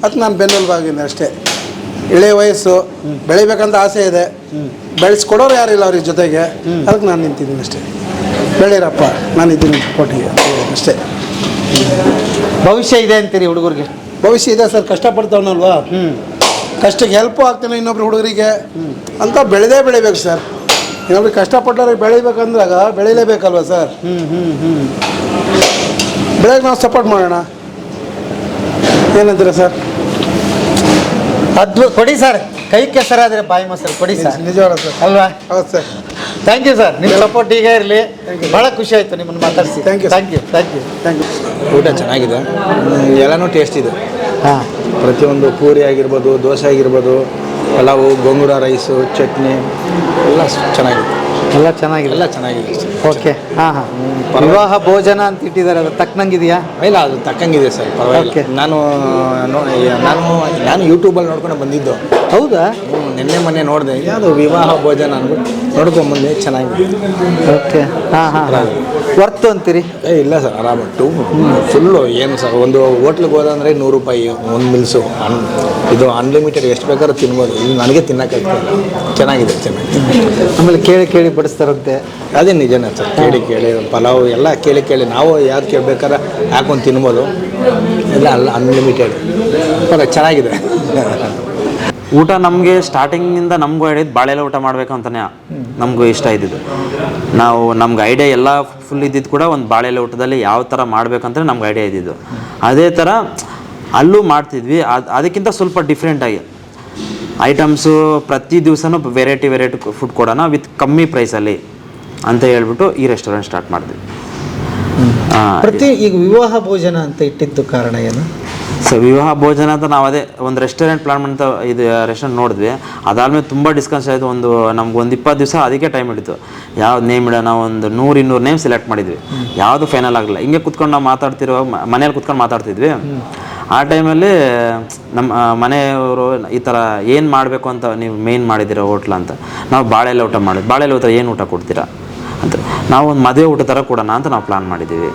ಅದು ನಾನು ಬೆನ್ನೆಲುಬಾಗಿದ್ದೀನಿ ಅಷ್ಟೇ. ಇಳೆಯ ವಯಸ್ಸು, ಬೆಳಿಬೇಕಂತ ಆಸೆ ಇದೆ. ಬೆಳೆಸ್ಕೊಡೋರು ಯಾರಿಲ್ಲ ಅವ್ರಿಗೆ ಜೊತೆಗೆ. ಅದಕ್ಕೆ ನಾನು ನಿಂತಿದ್ದೀನಿ ಅಷ್ಟೇ. ಬೆಳೀರಪ್ಪ, ನಾನು ಇದ್ದೀನಿ ಕೋಟಿಗೆ ಅಷ್ಟೇ. ಭವಿಷ್ಯ ಇದೆ ಅಂತೀರಿ ಹುಡುಗರಿಗೆ? ಭವಿಷ್ಯ ಇದೆ ಸರ್. ಕಷ್ಟಪಡ್ತಾವನಲ್ವಾ, ಕಷ್ಟಕ್ಕೆ ಹೆಲ್ಪು ಆಗ್ತಾನೆ ಇನ್ನೊಬ್ರು ಹುಡುಗರಿಗೆ ಅಂತ ಬೆಳಿಬೇಕು ಸರ್. ಇನ್ನೊಬ್ರಿಗೆ ಕಷ್ಟಪಟ್ಟವ್ರಿಗೆ ಬೆಳಿಬೇಕಂದ್ರಾಗ ಬೆಳಿಲೇಬೇಕಲ್ವ ಸರ್. ಬೆಳೆಗೆ ನಾವು ಸಪೋರ್ಟ್ ಮಾಡೋಣ. ಏನಂತೀರ ಸರ್? ಕೊಡಿ ಸರ್. ಕೈ ಕೆಸರಾದರೆ ಬಾಯಿ ಮೊಸರು ಕೊಡಿ ಸರ್. ನಿಜವಾದ ಸರ್. ಅಲ್ವಾ? ಹೌದು ಸರ್. Thank you sir. ನಿಮ್ಮ ಸಪೋರ್ಟ್ ಹೀಗೆ ಇರಲಿ. ಭಾಳ ಖುಷಿ ಆಯಿತು ನಿಮ್ಮನ್ನು ಮಾತಾಡಿಸಿ. Thank you. ಊಟ ಚೆನ್ನಾಗಿದೆ, ಎಲ್ಲನೂ ಟೇಸ್ಟ್ ಇದೆ. ಹಾಂ. ಪ್ರತಿಯೊಂದು ಪೂರಿ ಆಗಿರ್ಬೋದು, ದೋಸೆ ಆಗಿರ್ಬೋದು, ಪಲಾವು, ಗೋಂಗೂರ ರೈಸು, ಚಟ್ನಿ ಎಲ್ಲ ಚೆನ್ನಾಗಿದೆ. ಎಲ್ಲ ಚೆನ್ನಾಗಿದೆ. ಓಕೆ. ಹಾಂ. ವಿವಾಹ ಭೋಜನ ಅಂತ ಇಟ್ಟಿದ್ದಾರೆ, ಅದು ತಕ್ಕನಂಗಿದೆಯಾ? ಇಲ್ಲ, ಅದು ತಕ್ಕಂಗಿದೆ ಸರ್, ಪರವಾಗಿಲ್ಲ. ನಾನು ಯೂಟ್ಯೂಬಲ್ಲಿ ನೋಡ್ಕೊಂಡು ಬಂದಿದ್ದು. ಹೌದಾ? ನಿನ್ನೆ ಮೊನ್ನೆ ನೋಡಿದೆ ಯಾವುದು ವಿವಾಹ ಭೋಜನ ಅಂದ್ಬಿಟ್ಟು ನೋಡ್ಕೊಂಬಂದೆ, ಚೆನ್ನಾಗಿದೆ. ಓಕೆ. ಹಾಂ ಹಾಂ ವರ್ತು ಅಂತೀರಿ? ಇಲ್ಲ ಸರ್, ಆರಾಮಟ್ಟು ಫುಲ್ಲು ಏನು ಸರ್, ಒಂದು ಹೋಟ್ಲಿಗೆ ಹೋದಂದರೆ 100 ರೂಪಾಯಿ ಒಂದು ಮಿಲ್ಸು. ಇದು ಅನ್ಲಿಮಿಟೆಡ್ ಎಷ್ಟು ಬೇಕಾದ್ರೂ ತಿನ್ಬೋದು. ಇದು ನನಗೆ ತಿನ್ನೋಕ್ಕಾಗ್ತಿಲ್ಲ. ಚೆನ್ನಾಗಿದೆ. ಆಮೇಲೆ ಕೇಳಿ ಬಡಿಸ್ತಾರಂತೆ. ಅದೇ ನಿಜನೇ ಸರ್, ಕೇಳಿ ಪಲಾವ್ ಎಲ್ಲ ಕೇಳಿ ನಾವು ಯಾರು ಕೇಳ್ಬೇಕಾದ್ರೆ ಹಾಕೊಂಡು ತಿನ್ಬೋದು. ಇಲ್ಲ ಅನ್ಲಿಮಿಟೆಡ್ ಚೆನ್ನಾಗಿದೆ. ಊಟ ನಮಗೆ ಸ್ಟಾರ್ಟಿಂಗಿಂದ ನಮಗೂ ಹಿಡಿದು ಬಾಳೆಲೆ ಊಟ ಮಾಡಬೇಕು ಅಂತಲೇ ನಮಗೂ ಇಷ್ಟ ಇದ್ದಿದ್ದು. ನಾವು ನಮ್ಗೆ ಐಡಿಯಾ ಎಲ್ಲ ಫುಲ್ ಇದ್ದಿದ್ದು ಕೂಡ ಒಂದು ಬಾಳೆಲೆ ಊಟದಲ್ಲಿ ಯಾವ ಥರ ಮಾಡಬೇಕಂತ ನಮ್ಗೆ ಐಡಿಯಾ ಇದ್ದಿದ್ದು. ಅದೇ ಥರ ಅಲ್ಲೂ ಮಾಡ್ತಿದ್ವಿ. ಅದಕ್ಕಿಂತ ಸ್ವಲ್ಪ ಡಿಫ್ರೆಂಟಾಗಿ ಐಟಮ್ಸು ಪ್ರತಿ ದಿವಸನೂ ವೆರೈಟಿ ಫುಡ್ ಕೊಡೋಣ ವಿತ್ ಕಮ್ಮಿ ಪ್ರೈಸಲ್ಲಿ ಅಂತ ಹೇಳ್ಬಿಟ್ಟು ಈ ರೆಸ್ಟೋರೆಂಟ್ ಸ್ಟಾರ್ಟ್ ಮಾಡಿದ್ವಿ. ಈಗ ವಿವಾಹ ಭೋಜನ ಅಂತ ಇಟ್ಟಿದ್ದು ಕಾರಣ ಏನು? ಸೊ ವಿವಾಹ ಭೋಜನ ಅಂತ ನಾವು ಅದೇ ಒಂದು ರೆಸ್ಟೋರೆಂಟ್ ಪ್ಲಾನ್ ಅಂತ ಇದು ರೆಸ್ಟೋರೆಂಟ್ ನೋಡಿದ್ವಿ. ಅದಾದಮೇಲೆ ತುಂಬ ಡಿಸ್ಕಸ್ ಆಯಿತು. ನಮ್ಗೆ ಒಂದು 20 ದಿವಸ ಅದಕ್ಕೆ ಟೈಮ್ ಹಿಡಿತು. ಯಾವ್ದು ನೇಮ್ ಇಡೋಣ, ಒಂದು 100-200 ನೇಮ್ ಸೆಲೆಕ್ಟ್ ಮಾಡಿದ್ವಿ. ಯಾವುದು ಫೈನಲ್ ಆಗಲಿಲ್ಲ. ಹಿಂಗೆ ಕುತ್ಕೊಂಡು ನಾವು ಮನೇಲಿ ಕುತ್ಕೊಂಡು ಮಾತಾಡ್ತಿದ್ವಿ. ಆ ಟೈಮಲ್ಲಿ ನಮ್ಮ ಮನೆಯವರು ಈ ಥರ ಏನು ಮಾಡಬೇಕು ಅಂತ ನೀವು ಮೇನ್ ಮಾಡಿದ್ದೀರ ಹೋಟ್ಲ ಅಂತ. ನಾವು ಬಾಳೆಲೆ ಊಟ ಮಾಡಿದ್ವಿ. ಬಾಳೆಲೆ ಊಟ ಏನು ಊಟ ಕೊಡ್ತೀರಾ ಅಂತ ನಾವು ಒಂದು ಮದುವೆ ಊಟ ಥರ ಕೊಡೋಣ ಅಂತ ನಾವು ಪ್ಲಾನ್ ಮಾಡಿದ್ದೀವಿ.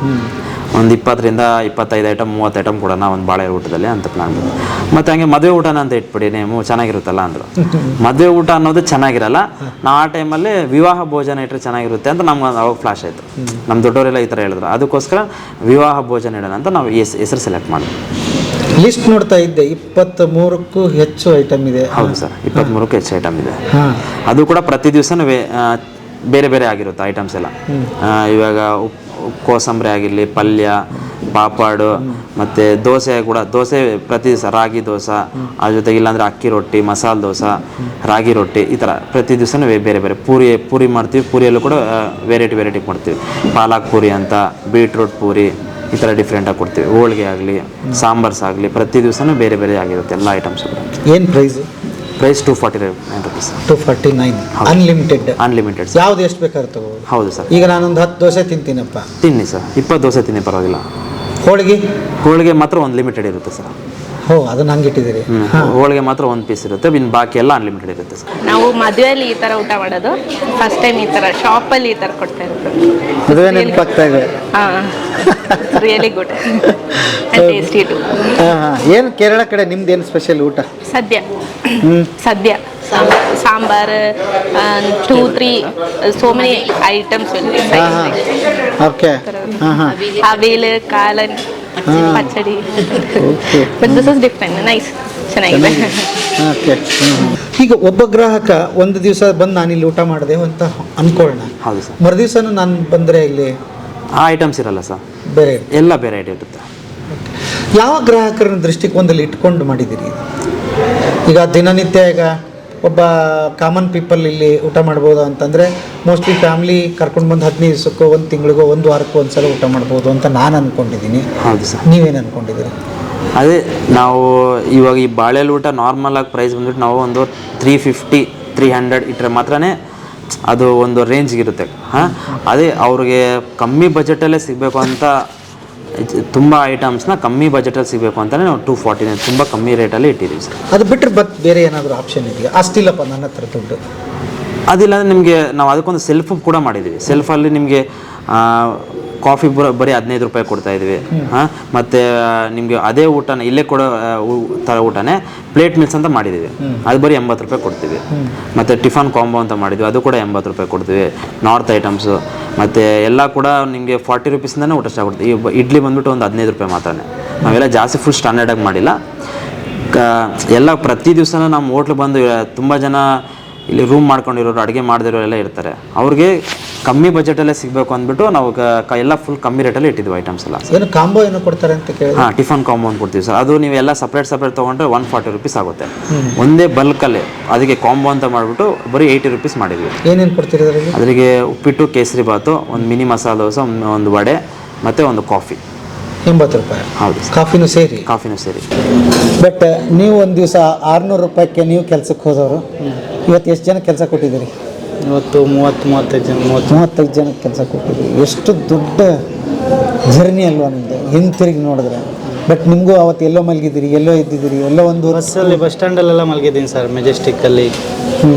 ಒಂದು 20-25 ಐಟಮ್ 30 ಐಟಮ್ ಕೊಡೋಣ ಒಂದು ಬಾಳೆ ಊಟದಲ್ಲಿ ಅಂತ ಪ್ಲಾನ್ ಮಾಡಿದ್ವಿ. ಮತ್ತು ಹಂಗೆ ಮದುವೆ ಊಟನ ಅಂತ ಇಟ್ಬಿಡಿ, ನೇಮು ಚೆನ್ನಾಗಿರುತ್ತಲ್ಲ ಅಂದರು. ಮದುವೆ ಊಟ ಅನ್ನೋದು ಚೆನ್ನಾಗಿರಲ್ಲ. ನಾವು ಆ ಟೈಮಲ್ಲಿ ವಿವಾಹ ಭೋಜನ ಇಟ್ಟರೆ ಚೆನ್ನಾಗಿರುತ್ತೆ ಅಂತ ನಮ್ಗೆ ಅವಾಗ ಫ್ಲಾಶ್ ಆಯಿತು. ನಮ್ಮ ದೊಡ್ಡವರೆಲ್ಲ ಈ ಥರ ಹೇಳಿದ್ರು. ಅದಕ್ಕೋಸ್ಕರ ವಿವಾಹ ಭೋಜನ ಇಡೋಣ ಅಂತ ನಾವು ಹೆಸರು ಸೆಲೆಕ್ಟ್ ಮಾಡಿದ್ವಿ. ಲಿಸ್ಟ್ ನೋಡ್ತಾ ಇದ್ದೆ, 23ಕ್ಕೂ ಹೆಚ್ಚು ಐಟಮ್ ಇದೆ. ಹೌದು ಸರ್, 23ಕ್ಕೂ ಹೆಚ್ಚು ಐಟಮ್ ಇದೆ. ಅದು ಕೂಡ ಪ್ರತಿ ದಿವಸನೂ ಬೇರೆ ಆಗಿರುತ್ತೆ ಐಟಮ್ಸ್ ಎಲ್ಲ. ಇವಾಗ ಕೋಸಂಬರಿ ಆಗಿರಲಿ, ಪಲ್ಯ, ಪಾಪಾಡು, ಮತ್ತು ದೋಸೆ ಕೂಡ. ದೋಸೆ ಪ್ರತಿ ದಿವಸ ರಾಗಿ ದೋಸೆ, ಅದ್ರ ಜೊತೆಗೆ ಇಲ್ಲಾಂದರೆ ಅಕ್ಕಿ ರೊಟ್ಟಿ, ಮಸಾಲೆ ದೋಸೆ, ರಾಗಿ ರೊಟ್ಟಿ, ಈ ಥರ ಪ್ರತಿ ದಿವಸನೂ ಬೇರೆ ಪೂರಿ ಮಾಡ್ತೀವಿ. ಪೂರಿಯಲ್ಲೂ ಕೂಡ ವೆರೈಟಿ ಮಾಡ್ತೀವಿ. ಪಾಲಕ್ ಪೂರಿ ಅಂತ, ಬೀಟ್ರೂಟ್ ಪೂರಿ, ಈ ಥರ ಡಿಫ್ರೆಂಟಾಗಿ ಕೊಡ್ತೀವಿ. ಹೋಳಿಗೆ ಆಗಲಿ, ಸಾಂಬಾರ್ಸ್ ಆಗಲಿ, ಪ್ರತಿ ದಿವಸನೂ ಬೇರೆ ಆಗಿರುತ್ತೆ ಎಲ್ಲ ಐಟಮ್ಸ್. ಏನು ಪ್ರೈಸ್ 249 rupees. 249 ಅನ್ಲಿಮಿಟೆಡ್. ಯಾವ್ದು ಎಷ್ಟು ಬೇಕಾದ್ರೂ ತಗೋಬೋದು? ಹೌದು ಸರ್. ಈಗ ನಾನೊಂದು 10 ದೋಸೆ ತಿಂತೀನಪ್ಪ. ತಿನ್ನಿ ಸರ್, 20 ದೋಸೆ ತಿನ್ನಿ, ಪರವಾಗಿಲ್ಲ. ಹೋಳಿಗೆ ಮಾತ್ರ ಒಂದು ಲಿಮಿಟೆಡ್ ಇರುತ್ತೆ ಸರ್. ಅದನ್ನ ಹಂಗಿಟ್ಟಿದ್ದೀರಿ? ಹೋಳಿಗೆ ಮಾತ್ರ ಒಂದು ಪೀಸ್ ಇರುತ್ತೆ, ಇನ್ನು ಬಾಕಿ ಎಲ್ಲ ಅನ್ಲಿಮಿಟೆಡ್ ಇರುತ್ತೆ ಸರ್. ನಾವು ಮದುವೆಯಲ್ಲಿ ಈ ಥರ ಊಟ ಮಾಡೋದು ಫಸ್ಟ್ ಟೈಮ್. ಈ ಥರ ಶಾಪಲ್ಲಿ ಈ ಥರ ಕೊಡ್ತಾ ಇರೋದು. ಮದುವೆ ನೆನಪಾಗ್ತಾ ಇದೆ. Really good and tasty too. ಏನು ಕೇರಳ ಕಡೆ ನಿಮ್ದು ಸ್ಪೆಷಲ್ ಊಟ? ಸದ್ಯ sambar 2-3 so many items will be okay. Avial, kalan, pachadi. But this is different, nice, ಚೆನ್ನಾಗಿದೆ. ಓಕೆ. ಈಗ ಒಬ್ಬ ಗ್ರಾಹಕ ಒಂದು ದಿವಸ ಬಂದು ನಾನು ಇಲ್ಲಿ ಊಟ ಮಾಡಿದೆ ಅಂತ ಅನ್ಕೊಳ್ಳೋಣ. ಹೌದು ಸರ್. ಮರುದಿವಸನೂ ನಾನು ಬಂದರೆ ಇಲ್ಲಿ ಆ ಐಟಮ್ಸ್ ಇರಲ್ಲ ಸರ್, ಬೇರೆ ಎಲ್ಲ ಬೇರೆ ಐಟಮ್ ಇರುತ್ತೆ. ಯಾವ ಗ್ರಾಹಕರನ್ನ ದೃಷ್ಟಿಕೋನದಲ್ಲಿ ಇಟ್ಕೊಂಡು ಮಾಡಿದ್ದೀರಿ? ಈಗ ದಿನನಿತ್ಯ ಈಗ ಒಬ್ಬ ಕಾಮನ್ ಪೀಪಲ್ ಇಲ್ಲಿ ಊಟ ಮಾಡ್ಬೋದು ಅಂತಂದರೆ ಮೋಸ್ಟ್ಲಿ ಫ್ಯಾಮ್ಲಿ ಕರ್ಕೊಂಡು ಬಂದು 15 ದಿವಸಕ್ಕೋ 1 ತಿಂಗಳಿಗೋ 1 ವಾರಕ್ಕೋ ಒಂದ್ಸಲ ಊಟ ಮಾಡ್ಬೋದು ಅಂತ ನಾನು ಅಂದ್ಕೊಂಡಿದ್ದೀನಿ. ಹೌದು ಸರ್. ನೀವೇನು ಅಂದ್ಕೊಂಡಿದ್ದೀರಿ? ಅದೇ ನಾವು ಇವಾಗ ಈ ಬಾಳೆಲೆ ಊಟ ನಾರ್ಮಲಾಗಿ ಪ್ರೈಸ್ ಬಂದ್ಬಿಟ್ಟು ನಾವು ಒಂದು 350-300 ಇಟ್ಟರೆ ಮಾತ್ರನೇ ಅದು ಒಂದು ರೇಂಜ್ಗಿರುತ್ತೆ. ಅದೇ ಅವ್ರಿಗೆ ಕಮ್ಮಿ ಬಜೆಟಲ್ಲೇ ಸಿಗಬೇಕು ಅಂತ ತುಂಬ ಐಟಮ್ಸ್ನ ಕಮ್ಮಿ ಬಜೆಟಲ್ಲಿ ಸಿಗಬೇಕು ಅಂತಲೇ ನಾವು 249 ತುಂಬ ಕಮ್ಮಿ ರೇಟಲ್ಲಿ ಇಟ್ಟಿದ್ದೀವಿ ಸರ್. ಅದು ಬಿಟ್ಟರೆ ಬೇರೆ ಏನಾದರೂ ಆಪ್ಷನ್ ಇದೆಯಾ? ಅಷ್ಟಿಲ್ಲಪ್ಪ ನನ್ನ ಹತ್ರ ದುಡ್ಡು ಅದಿಲ್ಲ ಅಂದರೆ ನಿಮಗೆ ನಾವು ಅದಕ್ಕೊಂದು ಸೆಲ್ಫ್ ಕೂಡ ಮಾಡಿದ್ದೀವಿ. ಸೆಲ್ಫಲ್ಲಿ ನಿಮಗೆ ಕಾಫಿ ಬರೀ 15 ರೂಪಾಯಿ ಕೊಡ್ತಾಯಿದ್ವಿ. ಮತ್ತು ನಿಮಗೆ ಅದೇ ಊಟನ ಇಲ್ಲೇ ಕೊಡೋ ಥರ ಊಟನೇ ಪ್ಲೇಟ್ ಮೀಲ್ಸ್ ಅಂತ ಮಾಡಿದ್ದೀವಿ. ಅದು ಬರೀ 80 ರೂಪಾಯಿ ಕೊಡ್ತೀವಿ. ಮತ್ತು ಟಿಫನ್ ಕಾಂಬೋ ಅಂತ ಮಾಡಿದ್ವಿ, ಅದು ಕೂಡ 80 ರೂಪಾಯಿ ಕೊಡ್ತೀವಿ. ನಾರ್ತ್ ಐಟಮ್ಸು ಮತ್ತು ಎಲ್ಲ ಕೂಡ ನಿಮಗೆ 40 ರೂಪೀಸಿಂದನೇ ಊಟ ಸ್ಟಾರ್ಟ್ ಕೊಡ್ತೀವಿ. ಇಡ್ಲಿ ಬಂದುಬಿಟ್ಟು ಒಂದು 15 ರೂಪಾಯಿ ಮಾತ್ರನೇ. ನಾವೆಲ್ಲ ಜಾಸ್ತಿ ಫುಲ್ ಸ್ಟ್ಯಾಂಡರ್ಡಾಗಿ ಮಾಡಿಲ್ಲ. ಎಲ್ಲ ಪ್ರತಿ ದಿವಸನೂ ನಮ್ಮ ಹೋಟ್ಲಿಗೆ ಬಂದು ತುಂಬ ಜನ ಇಲ್ಲಿ ರೂಮ್ ಮಾಡ್ಕೊಂಡಿರೋರು, ಅಡುಗೆ ಮಾಡದಿರೋರೆಲ್ಲ ಇರ್ತಾರೆ. ಅವ್ರಿಗೆ ಕಮ್ಮಿ ಬಜೆಟಲ್ಲೇ ಸಿಗಬೇಕು ಅಂದ್ಬಿಟ್ಟು ನಾವು ಎಲ್ಲ ಫುಲ್ ಕಮ್ಮಿ ರೇಟಲ್ಲಿ ಇಟ್ಟಿದ್ವಿ ಐಟಮ್ಸ್ ಎಲ್ಲ. ಏನು ಕಾಂಬೋ ಏನೋ ಕೊಡ್ತಾರೆ ಅಂತ ಕೇಳಿ? ಟಿಫನ್ ಕಾಂಬೋ ಅಂತ ಕೊಡ್ತೀವಿ ಸರ್. ಅದು ನೀವೆಲ್ಲ ಸಪ್ರೇಟ್ ತೊಗೊಂಡ್ರೆ 140 ರೂಪೀಸ್ ಆಗುತ್ತೆ. ಒಂದೇ ಬಲ್ಕಲ್ಲಿ ಅದಕ್ಕೆ ಕಾಂಬೋ ಅಂತ ಮಾಡಿಬಿಟ್ಟು ಬರೀ 80 ರೂಪೀಸ್ ಮಾಡಿದ್ವಿ. ಏನೇನು ಕೊಡ್ತೀರಿ ಅದರಲ್ಲಿ? ಅದರಿಗೆ ಉಪ್ಪಿಟ್ಟು, ಕೇಸರಿ ಬಾತು, ಒಂದು ಮಿನಿ ಮಸಾಲೆ ದೋಸೆ, ಒಂದು ವಡೆ ಮತ್ತು ಒಂದು ಕಾಫಿ. 80 ರೂಪಾಯಿ? ಹೌದು. ಕಾಫಿನೂ ಸೇರಿ? ಕಾಫಿನೂ ಸೇರಿ. ಬಟ್ ನೀವು ಒಂದು ದಿವಸ 600 ರೂಪಾಯಿಗೆ ನೀವು ಕೆಲಸಕ್ಕೆ ಹೋದವರು, ಇವತ್ತು ಎಷ್ಟು ಜನ ಕೆಲಸ ಕೊಟ್ಟಿದ್ದೀರಿ? ಇವತ್ತು 35 ಜನಕ್ಕೆ ಕೆಲಸ ಕೊಟ್ಟಿದ್ದೀರಿ. ಎಷ್ಟು ದೊಡ್ಡ ಜರ್ನಿ ಅಲ್ವಾ ನಿಮ್ಮದು ಹಿಂತಿರುಗಿ ನೋಡಿದ್ರೆ? ಬಟ್ ನಿಮಗೂ ಅವತ್ತು ಎಲ್ಲೋ ಮಲಗಿದ್ದೀರಿ, ಎಲ್ಲೋ ಇದ್ದಿದ್ದೀರಿ, ಎಲ್ಲೋ ಒಂದು ಬಸ್ಸಲ್ಲಿ ಬಸ್ ಸ್ಟ್ಯಾಂಡಲ್ಲೆಲ್ಲ ಮಲಗಿದ್ದೀನಿ ಸರ್, ಮೆಜೆಸ್ಟಿಕ್ಕಲ್ಲಿ.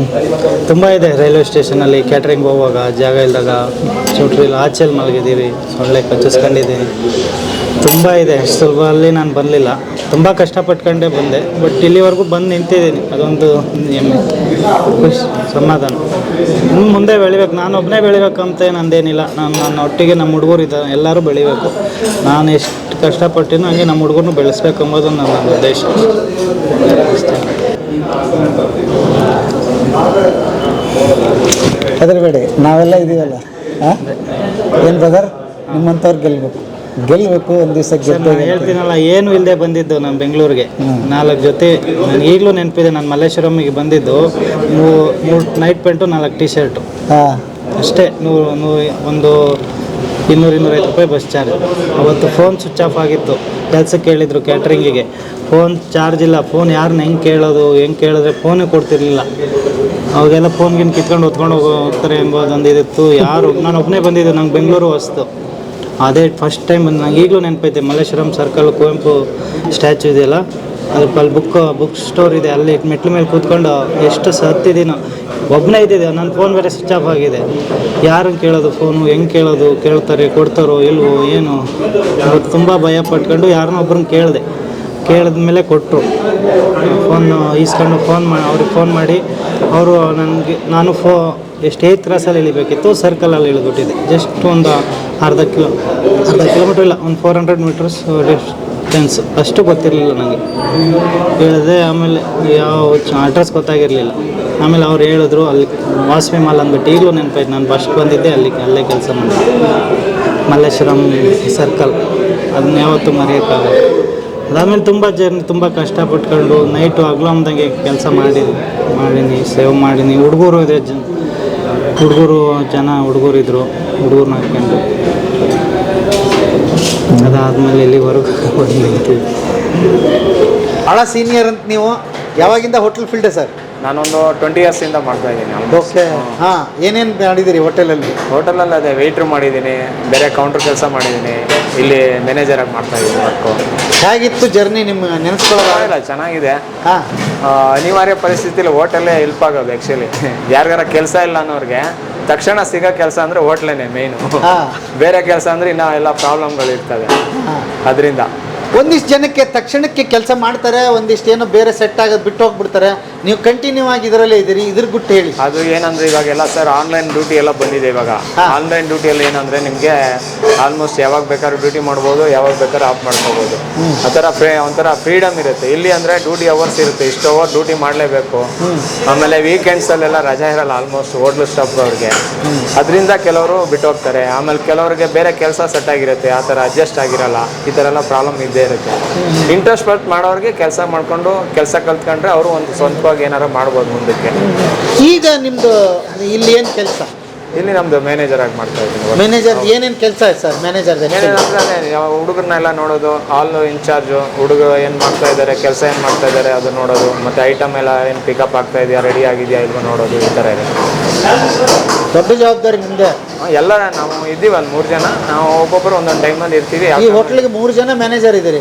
ತುಂಬ ಇದೆ ರೈಲ್ವೆ ಸ್ಟೇಷನಲ್ಲಿ ಕ್ಯಾಟ್ರಿಂಗ್ ಹೋಗುವಾಗ ಜಾಗ ಇಲ್ದಾಗ, ಚೌಟ್ರಿಲಿ ಆಚೆಲ್ಲಿ ಮಲಗಿದ್ದೀವಿ, ಸೊಳ್ಳೆ ಕಚ್ಚಿಸ್ಕೊಂಡಿದ್ದೀನಿ. ತುಂಬ ಇದೆ, ಸುಲಭ ಅಲ್ಲಿ ನಾನು ಬರಲಿಲ್ಲ, ತುಂಬ ಕಷ್ಟಪಟ್ಕೊಂಡೇ ಬಂದೆ. ಬಟ್ ಇಲ್ಲಿವರೆಗೂ ಬಂದು ನಿಂತಿದ್ದೀನಿ, ಅದೊಂದು ಹೆಮ್ಮೆ, ಖುಷಿ, ಸಮಾಧಾನ. ಇನ್ನು ಮುಂದೆ ಬೆಳಿಬೇಕು, ನಾನು ಒಬ್ಬನೇ ಬೆಳಿಬೇಕಂತ ನಂದೇನಿಲ್ಲ. ನನ್ನ ಒಟ್ಟಿಗೆ ನಮ್ಮ ಹುಡುಗರು ಇದ್ದಾರೆ, ಎಲ್ಲರೂ ಬೆಳಿಬೇಕು. ನಾನು ಎಷ್ಟು ಕಷ್ಟಪಟ್ಟಿನೋ ಹಂಗೆ ನಮ್ಮ ಹುಡುಗರನ್ನು ಬೆಳೆಸ್ಬೇಕು ಎಂಬುದು ನನ್ನ ಉದ್ದೇಶ ಅಷ್ಟೇ. ಹೆದರಬೇಡಿ, ನಾವೆಲ್ಲ ಇದೀವಲ್ಲ. ಏನು ಬ್ರದರ್, ನಿಮ್ಮಂಥವ್ರು ಗೆಲ್ಲಬೇಕು ಒಂದು ದಿವಸ ನಾನು ಹೇಳ್ತೀನಲ್ಲ, ಏನು ಇಲ್ಲದೆ ಬಂದಿದ್ದು ನಾನು ಬೆಂಗಳೂರಿಗೆ 4 ಜೊತೆ. ನನಗೆ ಈಗಲೂ ನೆನಪಿದೆ, ನಾನು ಮಲ್ಲೇಶ್ವರಮಿಗೆ ಬಂದಿದ್ದು 3 ನೈಟ್ ಪ್ಯಾಂಟು 4 ಟೀ ಶರ್ಟು ಅಷ್ಟೇ. ಒಂದು 200-250 ರೂಪಾಯಿ ಬಸ್ ಚಾರ್ಜ್. ಅವತ್ತು ಫೋನ್ ಸ್ವಿಚ್ ಆಫ್ ಆಗಿತ್ತು, ಕೆಲಸಕ್ಕೆ ಹೇಳಿದ್ರು ಕ್ಯಾಟ್ರಿಂಗಿಗೆ, ಫೋನ್ ಚಾರ್ಜ್ ಇಲ್ಲ. ಫೋನ್ ಯಾರನ್ನ ಹೆಂಗೆ ಕೇಳಿದ್ರೆ ಫೋನೇ ಕೊಡ್ತಿರ್ಲಿಲ್ಲ. ಅವಾಗೆಲ್ಲ ಫೋನ್ಗಿನ್ ಕಿತ್ಕೊಂಡು ಹೊತ್ಕೊಂಡು ಹೋಗ್ತಾರೆ ಎಂಬುದೊಂದು ಇದಿತ್ತು. ನಾನು ಒಬ್ಬನೇ ಬಂದಿದ್ದು, ನಂಗೆ ಬೆಂಗಳೂರು ಹೊಸ್ತು. ಅದೇ ಫಸ್ಟ್ ಟೈಮ್ ಬಂದು ನಂಗೆ ಈಗಲೂ ನೆನಪೈತೆ. ಮಲ್ಲೇಶ್ವರಂ ಸರ್ಕಲ್ ಕುವೆಂಪು ಸ್ಟ್ಯಾಚು ಇದೆಯಲ್ಲ, ಅದಕ್ಕೆ ಅಲ್ಲಿ ಬುಕ್ ಸ್ಟೋರ್ ಇದೆ, ಅಲ್ಲಿ ಮೆಟ್ಲ ಮೇಲೆ ಕೂತ್ಕೊಂಡು ಎಷ್ಟು ಹತ್ತಿದ್ದೀನೋ. ಒಬ್ಬನೇ ಇದ್ದಿದ್ದೆ, ನನ್ನ ಫೋನ್ ಬೇರೆ ಸ್ವಿಚ್ ಆಫ್ ಆಗಿದೆ. ಯಾರನ್ನು ಕೇಳೋದು ಫೋನು, ಹೆಂಗೆ ಕೇಳೋದು, ಕೇಳ್ತಾರೆ ಕೊಡ್ತಾರೋ ಇಲ್ವೋ ಏನು, ಇವತ್ತು ತುಂಬ ಭಯ ಪಟ್ಕೊಂಡು ಯಾರನ್ನೋ ಒಬ್ರನ್ನ ಕೇಳಿದ್ಮೇಲೆ ಕೊಟ್ಟರು. ಫೋನ್ ಇಸ್ಕೊಂಡು ಅವ್ರಿಗೆ ಫೋನ್ ಮಾಡಿ ಅವರು ನಾನು ಎಷ್ಟು 8 ಕ್ರಾಸಲ್ಲಿ ಇಳಿಬೇಕಿತ್ತು, ಸರ್ಕಲಲ್ಲಿ ಇಳಿದ್ಬಿಟ್ಟಿದೆ. ಜಸ್ಟ್ ಒಂದು ಅರ್ಧ ಕಿಲೋಮೀಟ್ರ್ ಇಲ್ಲ, ಒಂದು 400 ಮೀಟರ್ಸ್ ಡಿಸ್ಟೆನ್ಸ್, ಅಷ್ಟು ಗೊತ್ತಿರಲಿಲ್ಲ ನನಗೆ. ಹೇಳಿದೆ, ಆಮೇಲೆ ಯಾವ ಅಡ್ರೆಸ್ ಗೊತ್ತಾಗಿರಲಿಲ್ಲ. ಆಮೇಲೆ ಅವ್ರು ಹೇಳಿದ್ರು ಅಲ್ಲಿ ವಾಸವಿ ಮಾಲ್ ಅಂದ್ಬಿಟ್ಟು. ಈಗಲೂ ನೆನಪಾಯ್ತು, ನಾನು ಫಸ್ಟ್ ಬಂದಿದ್ದೆ ಅಲ್ಲೇ ಕೆಲಸ ಮಾಡಿದೆ, ಮಲ್ಲೇಶ್ವರಂ ಸರ್ಕಲ್. ಅದನ್ನ ಯಾವತ್ತೂ ಮರೆಯೋಕ್ಕಾಗಲ್ಲ. ಅದಾದಮೇಲೆ ತುಂಬ ಕಷ್ಟಪಟ್ಕೊಂಡು ನೈಟು ಹಗ್ಲಂದಂಗೆ ಕೆಲಸ ಮಾಡೀನಿ, ಸೇವ್ ಮಾಡೀನಿ. ಹುಡುಗರು ಇದ್ದರು, ಹುಡುಗರನ್ನ ಹಾಕ್ಕೊಂಡು ಅದಾದಮೇಲೆ ಇಲ್ಲಿವರೆಗೂ ಬಂದಿದ್ದೀವಿ. ಭಾಳ ಸೀನಿಯರ್ ಅಂತ ನೀವು. ಯಾವಾಗಿಂದ ಹೋಟೆಲ್ ಫೀಲ್ಡೇ ಸರ್? ನಾನೊಂದು 20 ಇಯರ್ಸಿಂದ ಮಾಡ್ತಾ ಇದ್ದೀನಿ. ಓಕೆ. ಹಾಂ, ಏನೇನು ಮಾಡಿದ್ದೀರಿ ಹೋಟೆಲಲ್ಲಿ? ಅದೇ ವೆಯ್ಟ್ರ್ ಮಾಡಿದ್ದೀನಿ, ಬೇರೆ ಕೌಂಟ್ರ್ ಕೆಲಸ ಮಾಡಿದ್ದೀನಿ, ಇಲ್ಲಿ ಮ್ಯಾನೇಜರಾಗಿ ಮಾಡ್ತಾ ಇದ್ದೀನಿ ವರ್ಕು. ಹೇಗಿತ್ತು ಜರ್ನಿ ನಿಮ್ಮ ನೆನೆಸ್ಕೊಳ್ಳೋಲ್ಲ? ಚೆನ್ನಾಗಿದೆ. ಹಾಂ, ಅನಿವಾರ್ಯ ಪರಿಸ್ಥಿತಿಲಿ ಹೋಟೆಲ್ಲೇ ಹೆಲ್ಪ್ ಆಗೋದು ಆ್ಯಕ್ಚುಲಿ. ಯಾರಿಗಾರ ಕೆಲಸ ಇಲ್ಲ ಅನ್ನೋರಿಗೆ ತಕ್ಷಣ ಸಿಗೋ ಕೆಲಸ ಅಂದರೆ ಹೋಟ್ಲೇನೆ ಮೇಯ್ನು. ಬೇರೆ ಕೆಲಸ ಅಂದರೆ ಇನ್ನೂ ಎಲ್ಲ ಪ್ರಾಬ್ಲಮ್ಗಳು ಇರ್ತವೆ. ಅದರಿಂದ ಒಂದಿಷ್ಟು ಜನಕ್ಕೆ ತಕ್ಷಣಕ್ಕೆ ಕೆಲಸ ಮಾಡ್ತಾರೆ, ಒಂದಿಷ್ಟು ಏನೋ ಬೇರೆ ಸೆಟ್ ಆಗೋದು ಬಿಟ್ಟು ಹೋಗ್ಬಿಡ್ತಾರೆ. ನೀವು ಕಂಟಿನ್ಯೂ ಆಗಿ ಇದರಲ್ಲೇ ಇದ್ದೀರಿ, ಇದ್ರ ಗುಟ್ಟು ಹೇಳಿ. ಅದು ಏನಂದ್ರೆ ಇವಾಗೆಲ್ಲ ಸರ್ ಆನ್ಲೈನ್ ಡ್ಯೂಟಿ ಎಲ್ಲ ಬಂದಿದೆ ಇವಾಗ. ಆನ್ಲೈನ್ ಡ್ಯೂಟಿಯಲ್ಲಿ ಏನಂದರೆ ನಿಮಗೆ ಆಲ್ಮೋಸ್ಟ್ ಯಾವಾಗ ಬೇಕಾದ್ರೂ ಡ್ಯೂಟಿ ಮಾಡ್ಬೋದು, ಯಾವಾಗ ಬೇಕಾದ್ರೂ ಆಫ್ ಮಾಡ್ಕೋಬೋದು. ಆ ಥರ ಒಂಥರ ಫ್ರೀಡಮ್ ಇರುತ್ತೆ. ಇಲ್ಲಿ ಅಂದರೆ ಡ್ಯೂಟಿ ಅವರ್ಸ್ ಇರುತ್ತೆ, ಇಷ್ಟು ಅವರ್ ಡ್ಯೂಟಿ ಮಾಡಲೇಬೇಕು. ಆಮೇಲೆ ವೀಕೆಂಡ್ಸಲ್ಲೆಲ್ಲ ರಜಾ ಇರಲ್ಲ ಆಲ್ಮೋಸ್ಟ್ ಹೋಟ್ಲು ಸ್ಟಾಫ್ದವ್ರಿಗೆ. ಅದರಿಂದ ಕೆಲವರು ಬಿಟ್ಟು ಹೋಗ್ತಾರೆ. ಆಮೇಲೆ ಕೆಲವರಿಗೆ ಬೇರೆ ಕೆಲಸ ಸೆಟ್ ಆಗಿರುತ್ತೆ, ಆ ಥರ ಅಡ್ಜಸ್ಟ್ ಆಗಿರಲ್ಲ. ಈ ಥರ ಎಲ್ಲ ಪ್ರಾಬ್ಲಮ್ ಇದ್ದೇ ಇರುತ್ತೆ. ಇಂಟ್ರೆಸ್ಟ್ ಪಟ್ಟು ಮಾಡೋರಿಗೆ ಕೆಲಸ ಮಾಡ್ಕೊಂಡು ಕೆಲಸ ಕಲ್ತ್ಕೊಂಡ್ರೆ ಅವರು ಒಂದು ಸ್ವಂತವಾಗಿ ಏನಾರು ಮಾಡ್ಬೋದು ಮುಂದಕ್ಕೆ. ಈಗ ನಿಮ್ಮದು ಇಲ್ಲಿ ಏನು ಕೆಲಸ? ಇಲ್ಲಿ ನಮ್ಮದು ಮ್ಯಾನೇಜರ್ ಆಗಿ ಮಾಡ್ತಾ ಇದ್ದೀನಿ. ಮ್ಯಾನೇಜರ್ ಏನೇನು ಕೆಲಸ ಇದೆ ಸರ್? ಮ್ಯಾನೇಜರ್ ಹುಡುಗರನ್ನೆಲ್ಲ ನೋಡೋದು, ಆಲ್ ಇನ್ಚಾರ್ಜು, ಹುಡುಗರು ಏನು ಮಾಡ್ತಾ ಇದ್ದಾರೆ, ಕೆಲಸ ಏನು ಮಾಡ್ತಾ ಇದ್ದಾರೆ ಅದು ನೋಡೋದು, ಮತ್ತು ಐಟಮ್ ಎಲ್ಲ ಏನು ಪಿಕಪ್ ಆಗ್ತಾ ಇದೆಯಾ, ರೆಡಿ ಆಗಿದೆಯಾ ಇಲ್ವೋ ನೋಡೋದು, ಈ ಥರ ಇದೆ. ದೊಡ್ಡ ಜವಾಬ್ದಾರಿ ನಿಮ್ಮದೇ. ಎಲ್ಲ ನಾವು ಇದ್ದೀವಿ, ಒಂದು 3 ಜನ. ನಾವು ಒಬ್ಬೊಬ್ಬರು ಒಂದೊಂದು ಟೈಮಲ್ಲಿ ಇರ್ತೀವಿ. ಈ ಹೋಟ್ಲಿಗೆ 3 ಜನ ಮ್ಯಾನೇಜರ್ ಇದ್ದೀರಿ.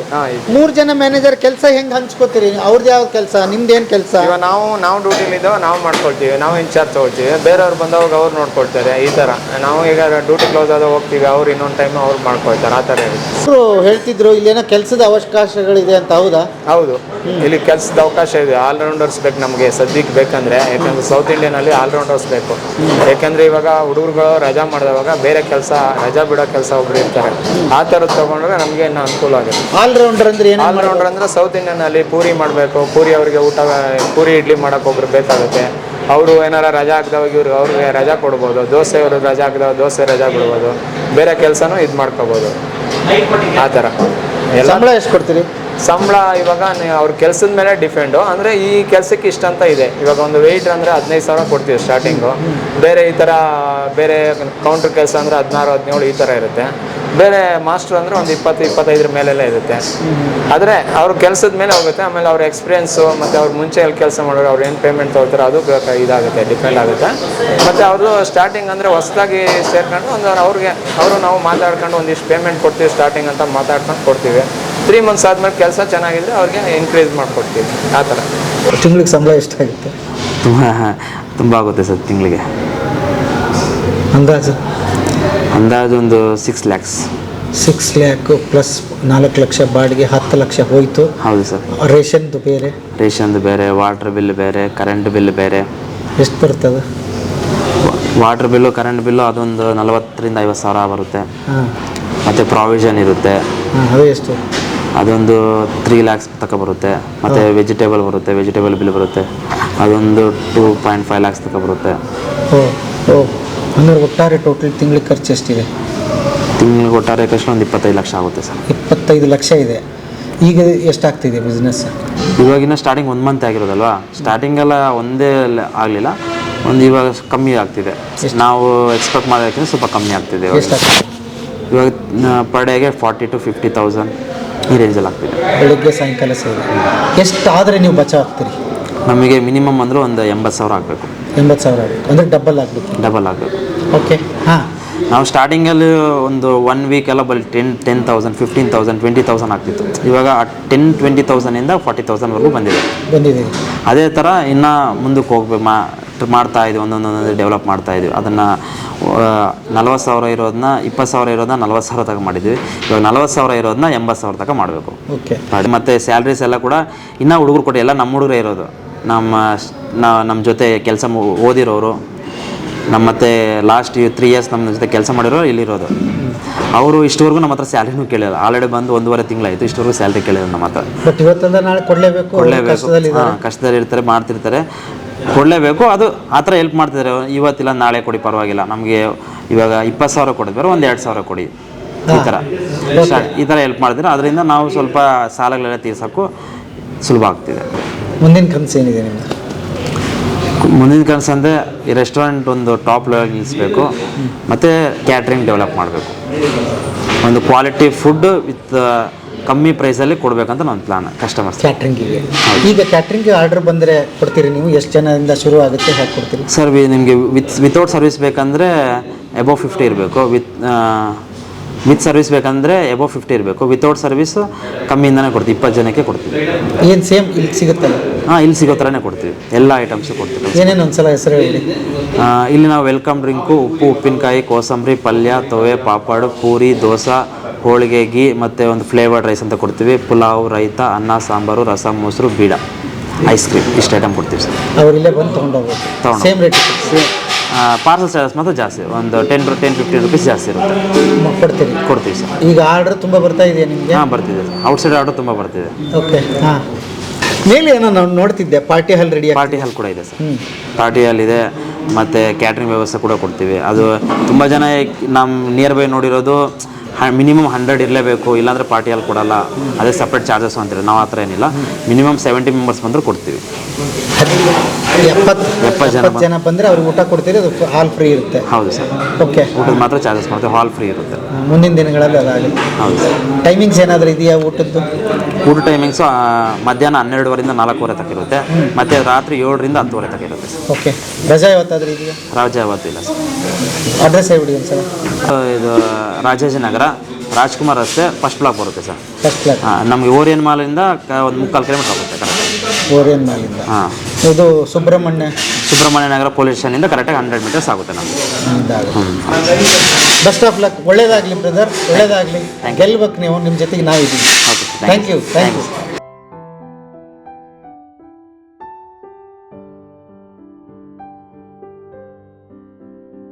3 ಜನ ಮ್ಯಾನೇಜರ್ ಕೆಲಸ ಹೆಂಗೆ ಹಂಚ್ಕೋತೀರಿ? ಅವ್ರದ್ದು ಯಾವ ಕೆಲಸ, ನಿಮ್ದೇನು ಕೆಲಸ? ಇವಾಗ ನಾವು ಡ್ಯೂಟಿಲಿದ್ದಾವೆ ನಾವು ಮಾಡ್ಕೊಳ್ತೀವಿ, ನಾವು ಇನ್ಚಾರ್ಜ್ ತೊಗೊಳ್ತೀವಿ. ಬೇರೆಯವ್ರು ಬಂದವಾಗ ಅವ್ರು ನೋಡ್ಕೊಳ್ತಾರೆ. ಈ ಥರ ನಾವು ಈಗ ಡ್ಯೂಟಿ ಕ್ಲೋಸ್ ಆದಾಗ ಹೋಗ್ತೀವಿ, ಅವ್ರು ಇನ್ನೊಂದು ಟೈಮ್ ಅವ್ರು ಮಾಡ್ಕೊಳ್ತಾರೆ. ಆ ಥರ ಇರುತ್ತೆ. ಅವರು ಹೇಳ್ತಿದ್ರು ಇಲ್ಲೇನೋ ಕೆಲಸದ ಅವಕಾಶಗಳಿದೆ ಅಂತ. ಹೌದಾ? ಹೌದು, ಇಲ್ಲಿ ಕೆಲಸದ ಅವಕಾಶ ಇದೆ. ಆಲ್ರೌಂಡರ್ಸ್ ಬೇಕು ನಮಗೆ ಸದ್ಯಕ್ಕೆ ಬೇಕಂದರೆ. ಯಾಕಂದರೆ ಸೌತ್ ಇಂಡಿಯನಲ್ಲಿ ಆಲ್ರೌಂಡರ್ಸ್ ಬೇಕು. ಯಾಕೆಂದರೆ ಇವಾಗ ಹುಡುಗರುಗಳು ರಜಾ ಮಾಡಿದವಾಗ ಬೇರೆ ಕೆಲಸ, ರಜಾ ಬಿಡೋ ಕೆಲಸ ಒಬ್ರು ಇರ್ತಾರೆ. ಆ ಥರದ್ದು ತೊಗೊಂಡ್ರೆ ನಮಗೆ ಇನ್ನೂ ಅನುಕೂಲ ಆಗುತ್ತೆ. ಆಲ್ರೌಂಡರ್ ಅಂದರೆ ಏನು? ಆಲ್ರೌಂಡರ್ ಅಂದರೆ ಸೌತ್ ಇಂಡಿಯನಲ್ಲಿ ಪೂರಿ ಮಾಡಬೇಕು, ಪೂರಿ ಅವರಿಗೆ ಪೂರಿ ಇಡ್ಲಿ ಮಾಡೋಕೆ ಒಬ್ರು ಬೇಕಾಗುತ್ತೆ. ಅವರು ಏನಾರ ರಜಾ ಹಾಕಿದವಾಗ ಅವ್ರಿಗೆ ರಜಾ ಕೊಡ್ಬೋದು. ದೋಸೆ ಅವರು ರಜಾ ಹಾಕಿದಾಗ ದೋಸೆ ರಜಾ ಬಿಡ್ಬೋದು. ಬೇರೆ ಕೆಲಸನೂ ಇದು ಮಾಡ್ಕೋಬೋದು. ಆ ಥರ. ಸಂಬಳ ಎಷ್ಟು ಕೊಡ್ತೀರಿ? ಸಂಬಳ ಇವಾಗ ಅವ್ರ ಕೆಲಸದ ಮೇಲೆ ಡಿಪೆಂಡು. ಅಂದರೆ ಈ ಕೆಲಸಕ್ಕೆ ಇಷ್ಟ ಅಂತ ಇದೆ. ಇವಾಗ ಒಂದು ವೆಯ್ಟ್ರ್ ಅಂದರೆ 15,000 ಕೊಡ್ತೀವಿ ಸ್ಟಾರ್ಟಿಂಗು. ಬೇರೆ ಈ ಥರ ಬೇರೆ ಕೌಂಟ್ರ್ ಕೆಲಸ ಅಂದರೆ 16-17 ಈ ಥರ ಇರುತ್ತೆ. ಬೇರೆ ಮಾಸ್ಟ್ರು ಅಂದರೆ ಒಂದು 20-25 ಮೇಲೆಲ್ಲ ಇರುತ್ತೆ. ಆದರೆ ಅವ್ರ ಕೆಲಸದ ಮೇಲೆ ಹೋಗುತ್ತೆ. ಆಮೇಲೆ ಅವ್ರ ಎಕ್ಸ್ಪೀರಿಯೆನ್ಸು ಮತ್ತು ಅವ್ರು ಮುಂಚೆ ಎಲ್ಲಿ ಕೆಲಸ ಮಾಡೋರು ಅವ್ರು ಏನು ಪೇಮೆಂಟ್ ತೊಗೊಳ್ತಾರೆ ಅದು ಇದಾಗುತ್ತೆ, ಡಿಪೆಂಡ್ ಆಗುತ್ತೆ. ಮತ್ತು ಅವ್ರದ್ದು ಸ್ಟಾರ್ಟಿಂಗ್ ಅಂದರೆ ಹೊಸದಾಗಿ ಸೇರ್ಕೊಂಡು ಒಂದು ಅವರು ನಾವು ಮಾತಾಡ್ಕೊಂಡು ಒಂದಿಷ್ಟು ಪೇಮೆಂಟ್ ಕೊಡ್ತೀವಿ ಸ್ಟಾರ್ಟಿಂಗ್ ಅಂತ ಮಾತಾಡ್ಕೊಂಡು ಕೊಡ್ತೀವಿ. 3 ಮಂತ್ಸ್ ಆದ್ಮೇಲೆ ಕೆಲಸ ಚೆನ್ನಾಗಿದ್ರೆ ಅವ್ರಿಗೆ ಇನ್ಕ್ರೀಸ್ ಮಾಡ್ಕೊಡ್ತೀವಿ ಆ ಥರ. ತಿಂಗಳಿಗೆ ಸಂಬಳ ಎಷ್ಟಾಗುತ್ತೆ ತುಂಬ ಆಗುತ್ತೆ ಸರ್ ತಿಂಗಳಿಗೆ. ಅಂದಾಜು ಒಂದು 6 lakhs. 6 ಲ್ಯಾಕ್ ಪ್ಲಸ್ 4 ಲಕ್ಷ ಬಾಡಿಗೆ 10 ಲಕ್ಷ ಹೋಯಿತು. ಹೌದು ಸರ್. ರೇಷನ್ದು ಬೇರೆ, ರೇಷನ್ದು ಬೇರೆ, ವಾಟರ್ ಬಿಲ್ ಬೇರೆ, ಕರೆಂಟ್ ಬಿಲ್ ಬೇರೆ. ಎಷ್ಟು ಬರ್ತದೆ? ವಾಟರ್ ಬಿಲ್ಲು, ಕರೆಂಟ್ ಬಿಲ್ಲು ಅದೊಂದು 40,000 50,000 ಸಾವಿರ ಬರುತ್ತೆ. ಹಾಂ ಮತ್ತು ಪ್ರಾವಿಷನ್ ಇರುತ್ತೆ, ಹಾಂ, ಅದು ಎಷ್ಟು? ಅದೊಂದು 3 lakhs ತನಕ ಬರುತ್ತೆ. ಮತ್ತು ವೆಜಿಟೇಬಲ್ ಬರುತ್ತೆ, ವೆಜಿಟೇಬಲ್ ಬಿಲ್ ಬರುತ್ತೆ, ಅದೊಂದು 2.5 lakhs ತನಕ ಬರುತ್ತೆ. ಓ ಅಂದರೆ ಒಟ್ಟಾರೆ ಟೋಟಲ್ ತಿಂಗಳಿಗೆ ಖರ್ಚು ಎಷ್ಟಿದೆ? ತಿಂಗಳಿಗೆ ಒಟ್ಟಾರೆ ಖರ್ಚು ಒಂದು 25 ಲಕ್ಷ ಆಗುತ್ತೆ ಸರ್. 25 ಲಕ್ಷ ಇದೆ. ಈಗ ಎಷ್ಟಾಗ್ತಿದೆ ಬಿಸ್ನೆಸ್? ಇವಾಗಿನ ಸ್ಟಾರ್ಟಿಂಗ್ 1 ಮಂತ್ ಆಗಿರೋದಲ್ವಾ, ಸ್ಟಾರ್ಟಿಂಗೆಲ್ಲ ಒಂದೇ ಆಗಲಿಲ್ಲ, ಒಂದು ಇವಾಗ ಕಮ್ಮಿ ಆಗ್ತಿದೆ. ನಾವು ಎಕ್ಸ್ಪೆಕ್ಟ್ ಮಾಡೋದಕ್ಕಿಂತ ಸ್ವಲ್ಪ ಕಮ್ಮಿ ಆಗ್ತಿದೆ ಎಷ್ಟಾಗ್ತದೆ ಇವಾಗ. ಪರ್ ಡೇಗೆ 40,000 to 50,000 ಈ ರೇಂಜಲ್ಲಿ ಆಗ್ತಿದೆ. ಬೆಳಿಗ್ಗೆ ಸಾಯಂಕಾಲ ಸೇರಿ ಎಷ್ಟು ಆದರೆ ನೀವು ಬಚಾವ್ ಆಗ್ತೀರಿ? ನಮಗೆ ಮಿನಿಮಮ್ ಅಂದರೆ ಒಂದು 80,000 ಆಗಬೇಕು. 80,000 ಅಂದರೆ ಡಬಲ್ ಆಗಬೇಕು. ಡಬಲ್ ಆಗಬೇಕು. ಓಕೆ. ಹಾಂ, ನಾವು ಸ್ಟಾರ್ಟಿಂಗಲ್ಲಿ ಒಂದು 1 week ಎಲ್ಲ ಬರೀ 10,000 15,000 20,000 ಆಗ್ತಿತ್ತು. ಇವಾಗ 10-20,000ಇಂದ 40,000ವರೆಗೂ ಬಂದಿದೆ. ಅದೇ ಥರ ಇನ್ನು ಮುಂದಕ್ಕೆ ಹೋಗ್ಬೇಕು, ಮಾಡ್ತಾ ಇದ್ದೀವಿ, ಒಂದೊಂದು ಡೆವಲಪ್ ಮಾಡ್ತಾ ಇದ್ದೀವಿ. ಅದನ್ನು 40,000 ಇರೋದನ್ನ 20,000 ಇರೋದನ್ನ 40,000 ತನಕ ಮಾಡಿದ್ವಿ. ಇವಾಗ 40,000 ಇರೋದನ್ನ 80,000 ತನಕ ಮಾಡಬೇಕು. ಓಕೆ. ಮತ್ತು ಸ್ಯಾಲ್ರೀಸ್ ಎಲ್ಲ ಕೂಡ ಇನ್ನೂ ಹುಡುಗರು ಕೊಟ್ಟು ಎಲ್ಲ ನಮ್ಮ ಹುಡುಗರೇ ಇರೋದು. ನಮ್ಮ ಜೊತೆ ಕೆಲಸ ಓದಿರೋರು, ನಮ್ಮ ಮತ್ತೆ ಲಾಸ್ಟ್ 3 years ನಮ್ಮ ಜೊತೆ ಕೆಲಸ ಮಾಡಿರೋ ಇಲ್ಲಿರೋದು. ಅವರು ಇಷ್ಟವರೆಗೂ ನಮ್ಮ ಹತ್ರ ಸ್ಯಾಲ್ರಿನೂ ಕೇಳಿಲ್ಲ. ಆಲ್ರೆಡಿ ಬಂದು 1.5 ತಿಂಗಳಾಯಿತು, ಇಷ್ಟವರೆಗೂ ಸ್ಯಾಲ್ರಿ ಕೇಳಿಲ್ಲ ನಮ್ಮ ಹತ್ರ. ಬಟ್ ಇವತ್ತಲ್ಲ ನಾಳೆ ಕೊಡಲೇಬೇಕು. ಕಷ್ಟದಲ್ಲಿ ಇರ್ತಾರೆ, ಮಾಡ್ತಿರ್ತಾರೆ, ಕೊಡಲೇಬೇಕು. ಅದು ಆ ಥರ ಹೆಲ್ಪ್ ಮಾಡ್ತಿದ್ದಾರೆ. ಇವತ್ತಿಲ್ಲ ನಾಳೆ ಕೊಡಿ ಪರವಾಗಿಲ್ಲ, ನಮಗೆ ಇವಾಗ 20,000 ಕೊಡಿದ್ರೆ ಒಂದು 2,000 ಕೊಡಿ, ಈ ಥರ ಹೆಲ್ಪ್ ಮಾಡ್ತಿದ್ದಾರೆ. ಅದರಿಂದ ನಾವು ಸ್ವಲ್ಪ ಸಾಲಗಳೆಲ್ಲ ತೀರ್ಸೋಕ್ಕೂ ಸುಲಭ ಆಗ್ತಿದೆ. ಮುಂದಿನ ಕನಸು ಏನಿದೆ ನಿಮ್ಮದು? ಮುಂದಿನ ಕನಸು ಅಂದರೆ ಈ ರೆಸ್ಟೋರೆಂಟ್ ಒಂದು ಟಾಪ್ ಲೆವೆಲ್ ನಿಲ್ಲಿಸಬೇಕು, ಮತ್ತು ಕ್ಯಾಟ್ರಿಂಗ್ ಡೆವಲಪ್ ಮಾಡಬೇಕು. ಒಂದು ಕ್ವಾಲಿಟಿ ಫುಡ್ ವಿತ್ ಕಮ್ಮಿ ಪ್ರೈಸಲ್ಲಿ ಕೊಡಬೇಕಂತ ನನ್ನ ಪ್ಲಾನ್ ಕಸ್ಟಮರ್ಸ್. ಕ್ಯಾಟ್ರಿಂಗಿಗೆ ಈಗ ಕ್ಯಾಟ್ರಿಂಗ್ ಆರ್ಡರ್ ಬಂದರೆ ಕೊಡ್ತೀರಿ ನೀವು? ಎಷ್ಟು ಜನದಿಂದ ಶುರು ಆಗುತ್ತೆ, ಹೇಗೆ ಕೊಡ್ತೀರಿ ಸರ್? ನಿಮಗೆ ವಿತೌಟ್ ಸರ್ವಿಸ್ ಬೇಕಂದರೆ ಎಬೋವ್ 50 ಇರಬೇಕು. ವಿತ್ ಸರ್ವಿಸ್ ಬೇಕಂದರೆ ಎಬೋವ್ 50 ಇರಬೇಕು. ವಿತೌಟ್ ಸರ್ವಿಸ್ ಕಮ್ಮಿಯಿಂದನೇ ಕೊಡ್ತೀವಿ, 20 ಜನಕ್ಕೆ ಕೊಡ್ತೀವಿ. ಏನು ಸೇಮ್ ಇಲ್ಲಿ ಸಿಗುತ್ತಲ್ಲ? ಹಾಂ, ಇಲ್ಲಿ ಸಿಗೋ ಥರನೇ ಕೊಡ್ತೀವಿ, ಎಲ್ಲ ಐಟಮ್ಸು ಕೊಡ್ತೀವಿ. ಏನೇನು ಒಂದ್ಸಲ ಹೆಸರು ಹೇಳಿ. ಇಲ್ಲಿ ನಾವು ವೆಲ್ಕಮ್ ಡ್ರಿಂಕು, ಉಪ್ಪು ಉಪ್ಪಿನಕಾಯಿ, ಕೋಸಂಬರಿ, ಪಲ್ಯ, ತೊವೆ, ಪಾಪಡ್, ಪೂರಿ, ದೋಸೆ, ಹೋಳಿಗೆ, ಗೀ, ಮತ್ತು ಒಂದು ಫ್ಲೇವರ್ಡ್ ರೈಸ್ ಅಂತ ಕೊಡ್ತೀವಿ. ಪುಲಾವ್, ರೈತ, ಅನ್ನ, ಸಾಂಬಾರು, ರಸಂ, ಮೊಸರು, ಬೀಡ, ಐಸ್ ಕ್ರೀಮ್, ಇಷ್ಟು ಐಟಮ್ ಕೊಡ್ತೀವಿ ಸರ್. ಅವರಿಲ್ಲೇ ಬಂದು ತೊಗೊಂಡೋಗ್ಬೇಕು. Same rate. ಪಾರ್ಸಲ್ ಚಾರ್ಜಸ್ ಮಾತ್ರ ಜಾಸ್ತಿ, ಒಂದು 10-15 rupees ಜಾಸ್ತಿ ಇರುತ್ತೆ. ಕೊಡ್ತೀವಿ ಸರ್. ಈಗ ಆರ್ಡರ್ ತುಂಬ ಬರ್ತಾ ಇದೆಯಾ ನಿಮಗೆ? ಹಾಂ, ಬರ್ತಿದೆ ಸರ್. ಔಟ್ಸೈಡ್ ಆರ್ಡರ್ ತುಂಬ ಬರ್ತಿದೆ. ಓಕೆ. ಹಾಂ, ಮೇಲೆ ಏನೋ ನಾನು ನೋಡ್ತಿದ್ದೆ, party hall ready. Party hall ಕೂಡ ಇದೆ ಸರ್. ಪಾರ್ಟಿ ಹಾಲ್ ಇದೆ, ಮತ್ತು ಕ್ಯಾಟ್ರಿಂಗ್ ವ್ಯವಸ್ಥೆ ಕೂಡ ಕೊಡ್ತೀವಿ. ಅದು ತುಂಬ ಜನ ನಮ್ಮ ನಿಯರ್ ಬೈ ನೋಡಿರೋದು ಮಿನಿಮಮ್ 100 ಇರಲೇಬೇಕು, ಇಲ್ಲಾಂದರೆ ಪಾರ್ಟಿ ಹಾಲ್ ಕೊಡಲ್ಲ, ಅದೇ ಸಪ್ರೇಟ್ ಚಾರ್ಜಸ್ ಅಂತೀರಿ. ನಾವು ಆ ಥರ ಏನಿಲ್ಲ, ಮಿನಿಮಮ್ 70 ಮೆಂಬರ್ಸ್ ಬಂದರೂ ಕೊಡ್ತೀವಿ. 70 ಜನ ಬಂದರೆ ಅವ್ರಿಗೆ ಊಟ ಕೊಡ್ತೀರಿ, ಅದು ಹಾಲ್ ಫ್ರೀ ಇರುತ್ತೆ? ಹೌದು ಸರ್. ಓಕೆ. ಊಟದ ಮಾತ್ರ ಚಾರ್ಜಸ್ ಮಾಡ್ತೀವಿ, ಹಾಲ್ ಫ್ರೀ ಇರುತ್ತೆ. ಮುಂದಿನ ದಿನಗಳಲ್ಲಿ ಅದಾಗುತ್ತೆ. ಹೌದು ಸರ್. ಟೈಮಿಂಗ್ಸ್ ಏನಾದರೂ ಇದೆಯಾ ಊಟದ್ದು? ಊಟ ಟೈಮಿಂಗ್ಸು ಮಧ್ಯಾಹ್ನ 12 ರಿಂದ 4 ತನಕ ಇರುತ್ತೆ, ಮತ್ತು ರಾತ್ರಿ 7 ರಿಂದ 10 ತನಕ ಇರುತ್ತೆ ಸರ್. ಓಕೆ. ರಜಾ ಯಾವತ್ತಾದರೂ ಇದೆಯಾ? ರಜಾ ಯಾವತ್ತಿಲ್ಲ ಸರ್. ಅಡ್ರೆಸ್ ಹೇಳ್ಬಿಡಿ ಒಂದು ಸಲ. ಇದು ರಾಜಾಜಿನಗರ, ರಾಜ್ಕುಮಾರ್ ರಸ್ತೆ, ಫಸ್ಟ್ ಬ್ಲಾಕ್ ಬರುತ್ತೆ ಸರ್. First block. ನಮಗೆ ಓರಿಯನ್ ಮಾಲಿಂದ ಒಂದು 3/4 ಕಿಲೋಮೀಟರ್ ಆಗುತ್ತೆ ಕರೆಕ್ಟ್. ಓರಿಯನ್ ಮಾಲಿಂದ. ಹಾಂ. ಇದು ಸುಬ್ರಹ್ಮಣ್ಯ ನಗರ ಪೊಲೀಸ್ ಸ್ಟೇಷನಿಂದ ಕರೆಕ್ಟಾಗಿ 100 meters ಆಗುತ್ತೆ ನಮಗೆ. Best of luck. ಒಳ್ಳೇದಾಗಲಿ ಬ್ರದರ್, ಒಳ್ಳೇದಾಗಲಿ. ಗೆಲ್ಬೇಕು ನೀವು, ನಿಮ್ಮ ಜೊತೆಗೆ ನಾವಿದ್ದೀವಿ. Okay, thank you.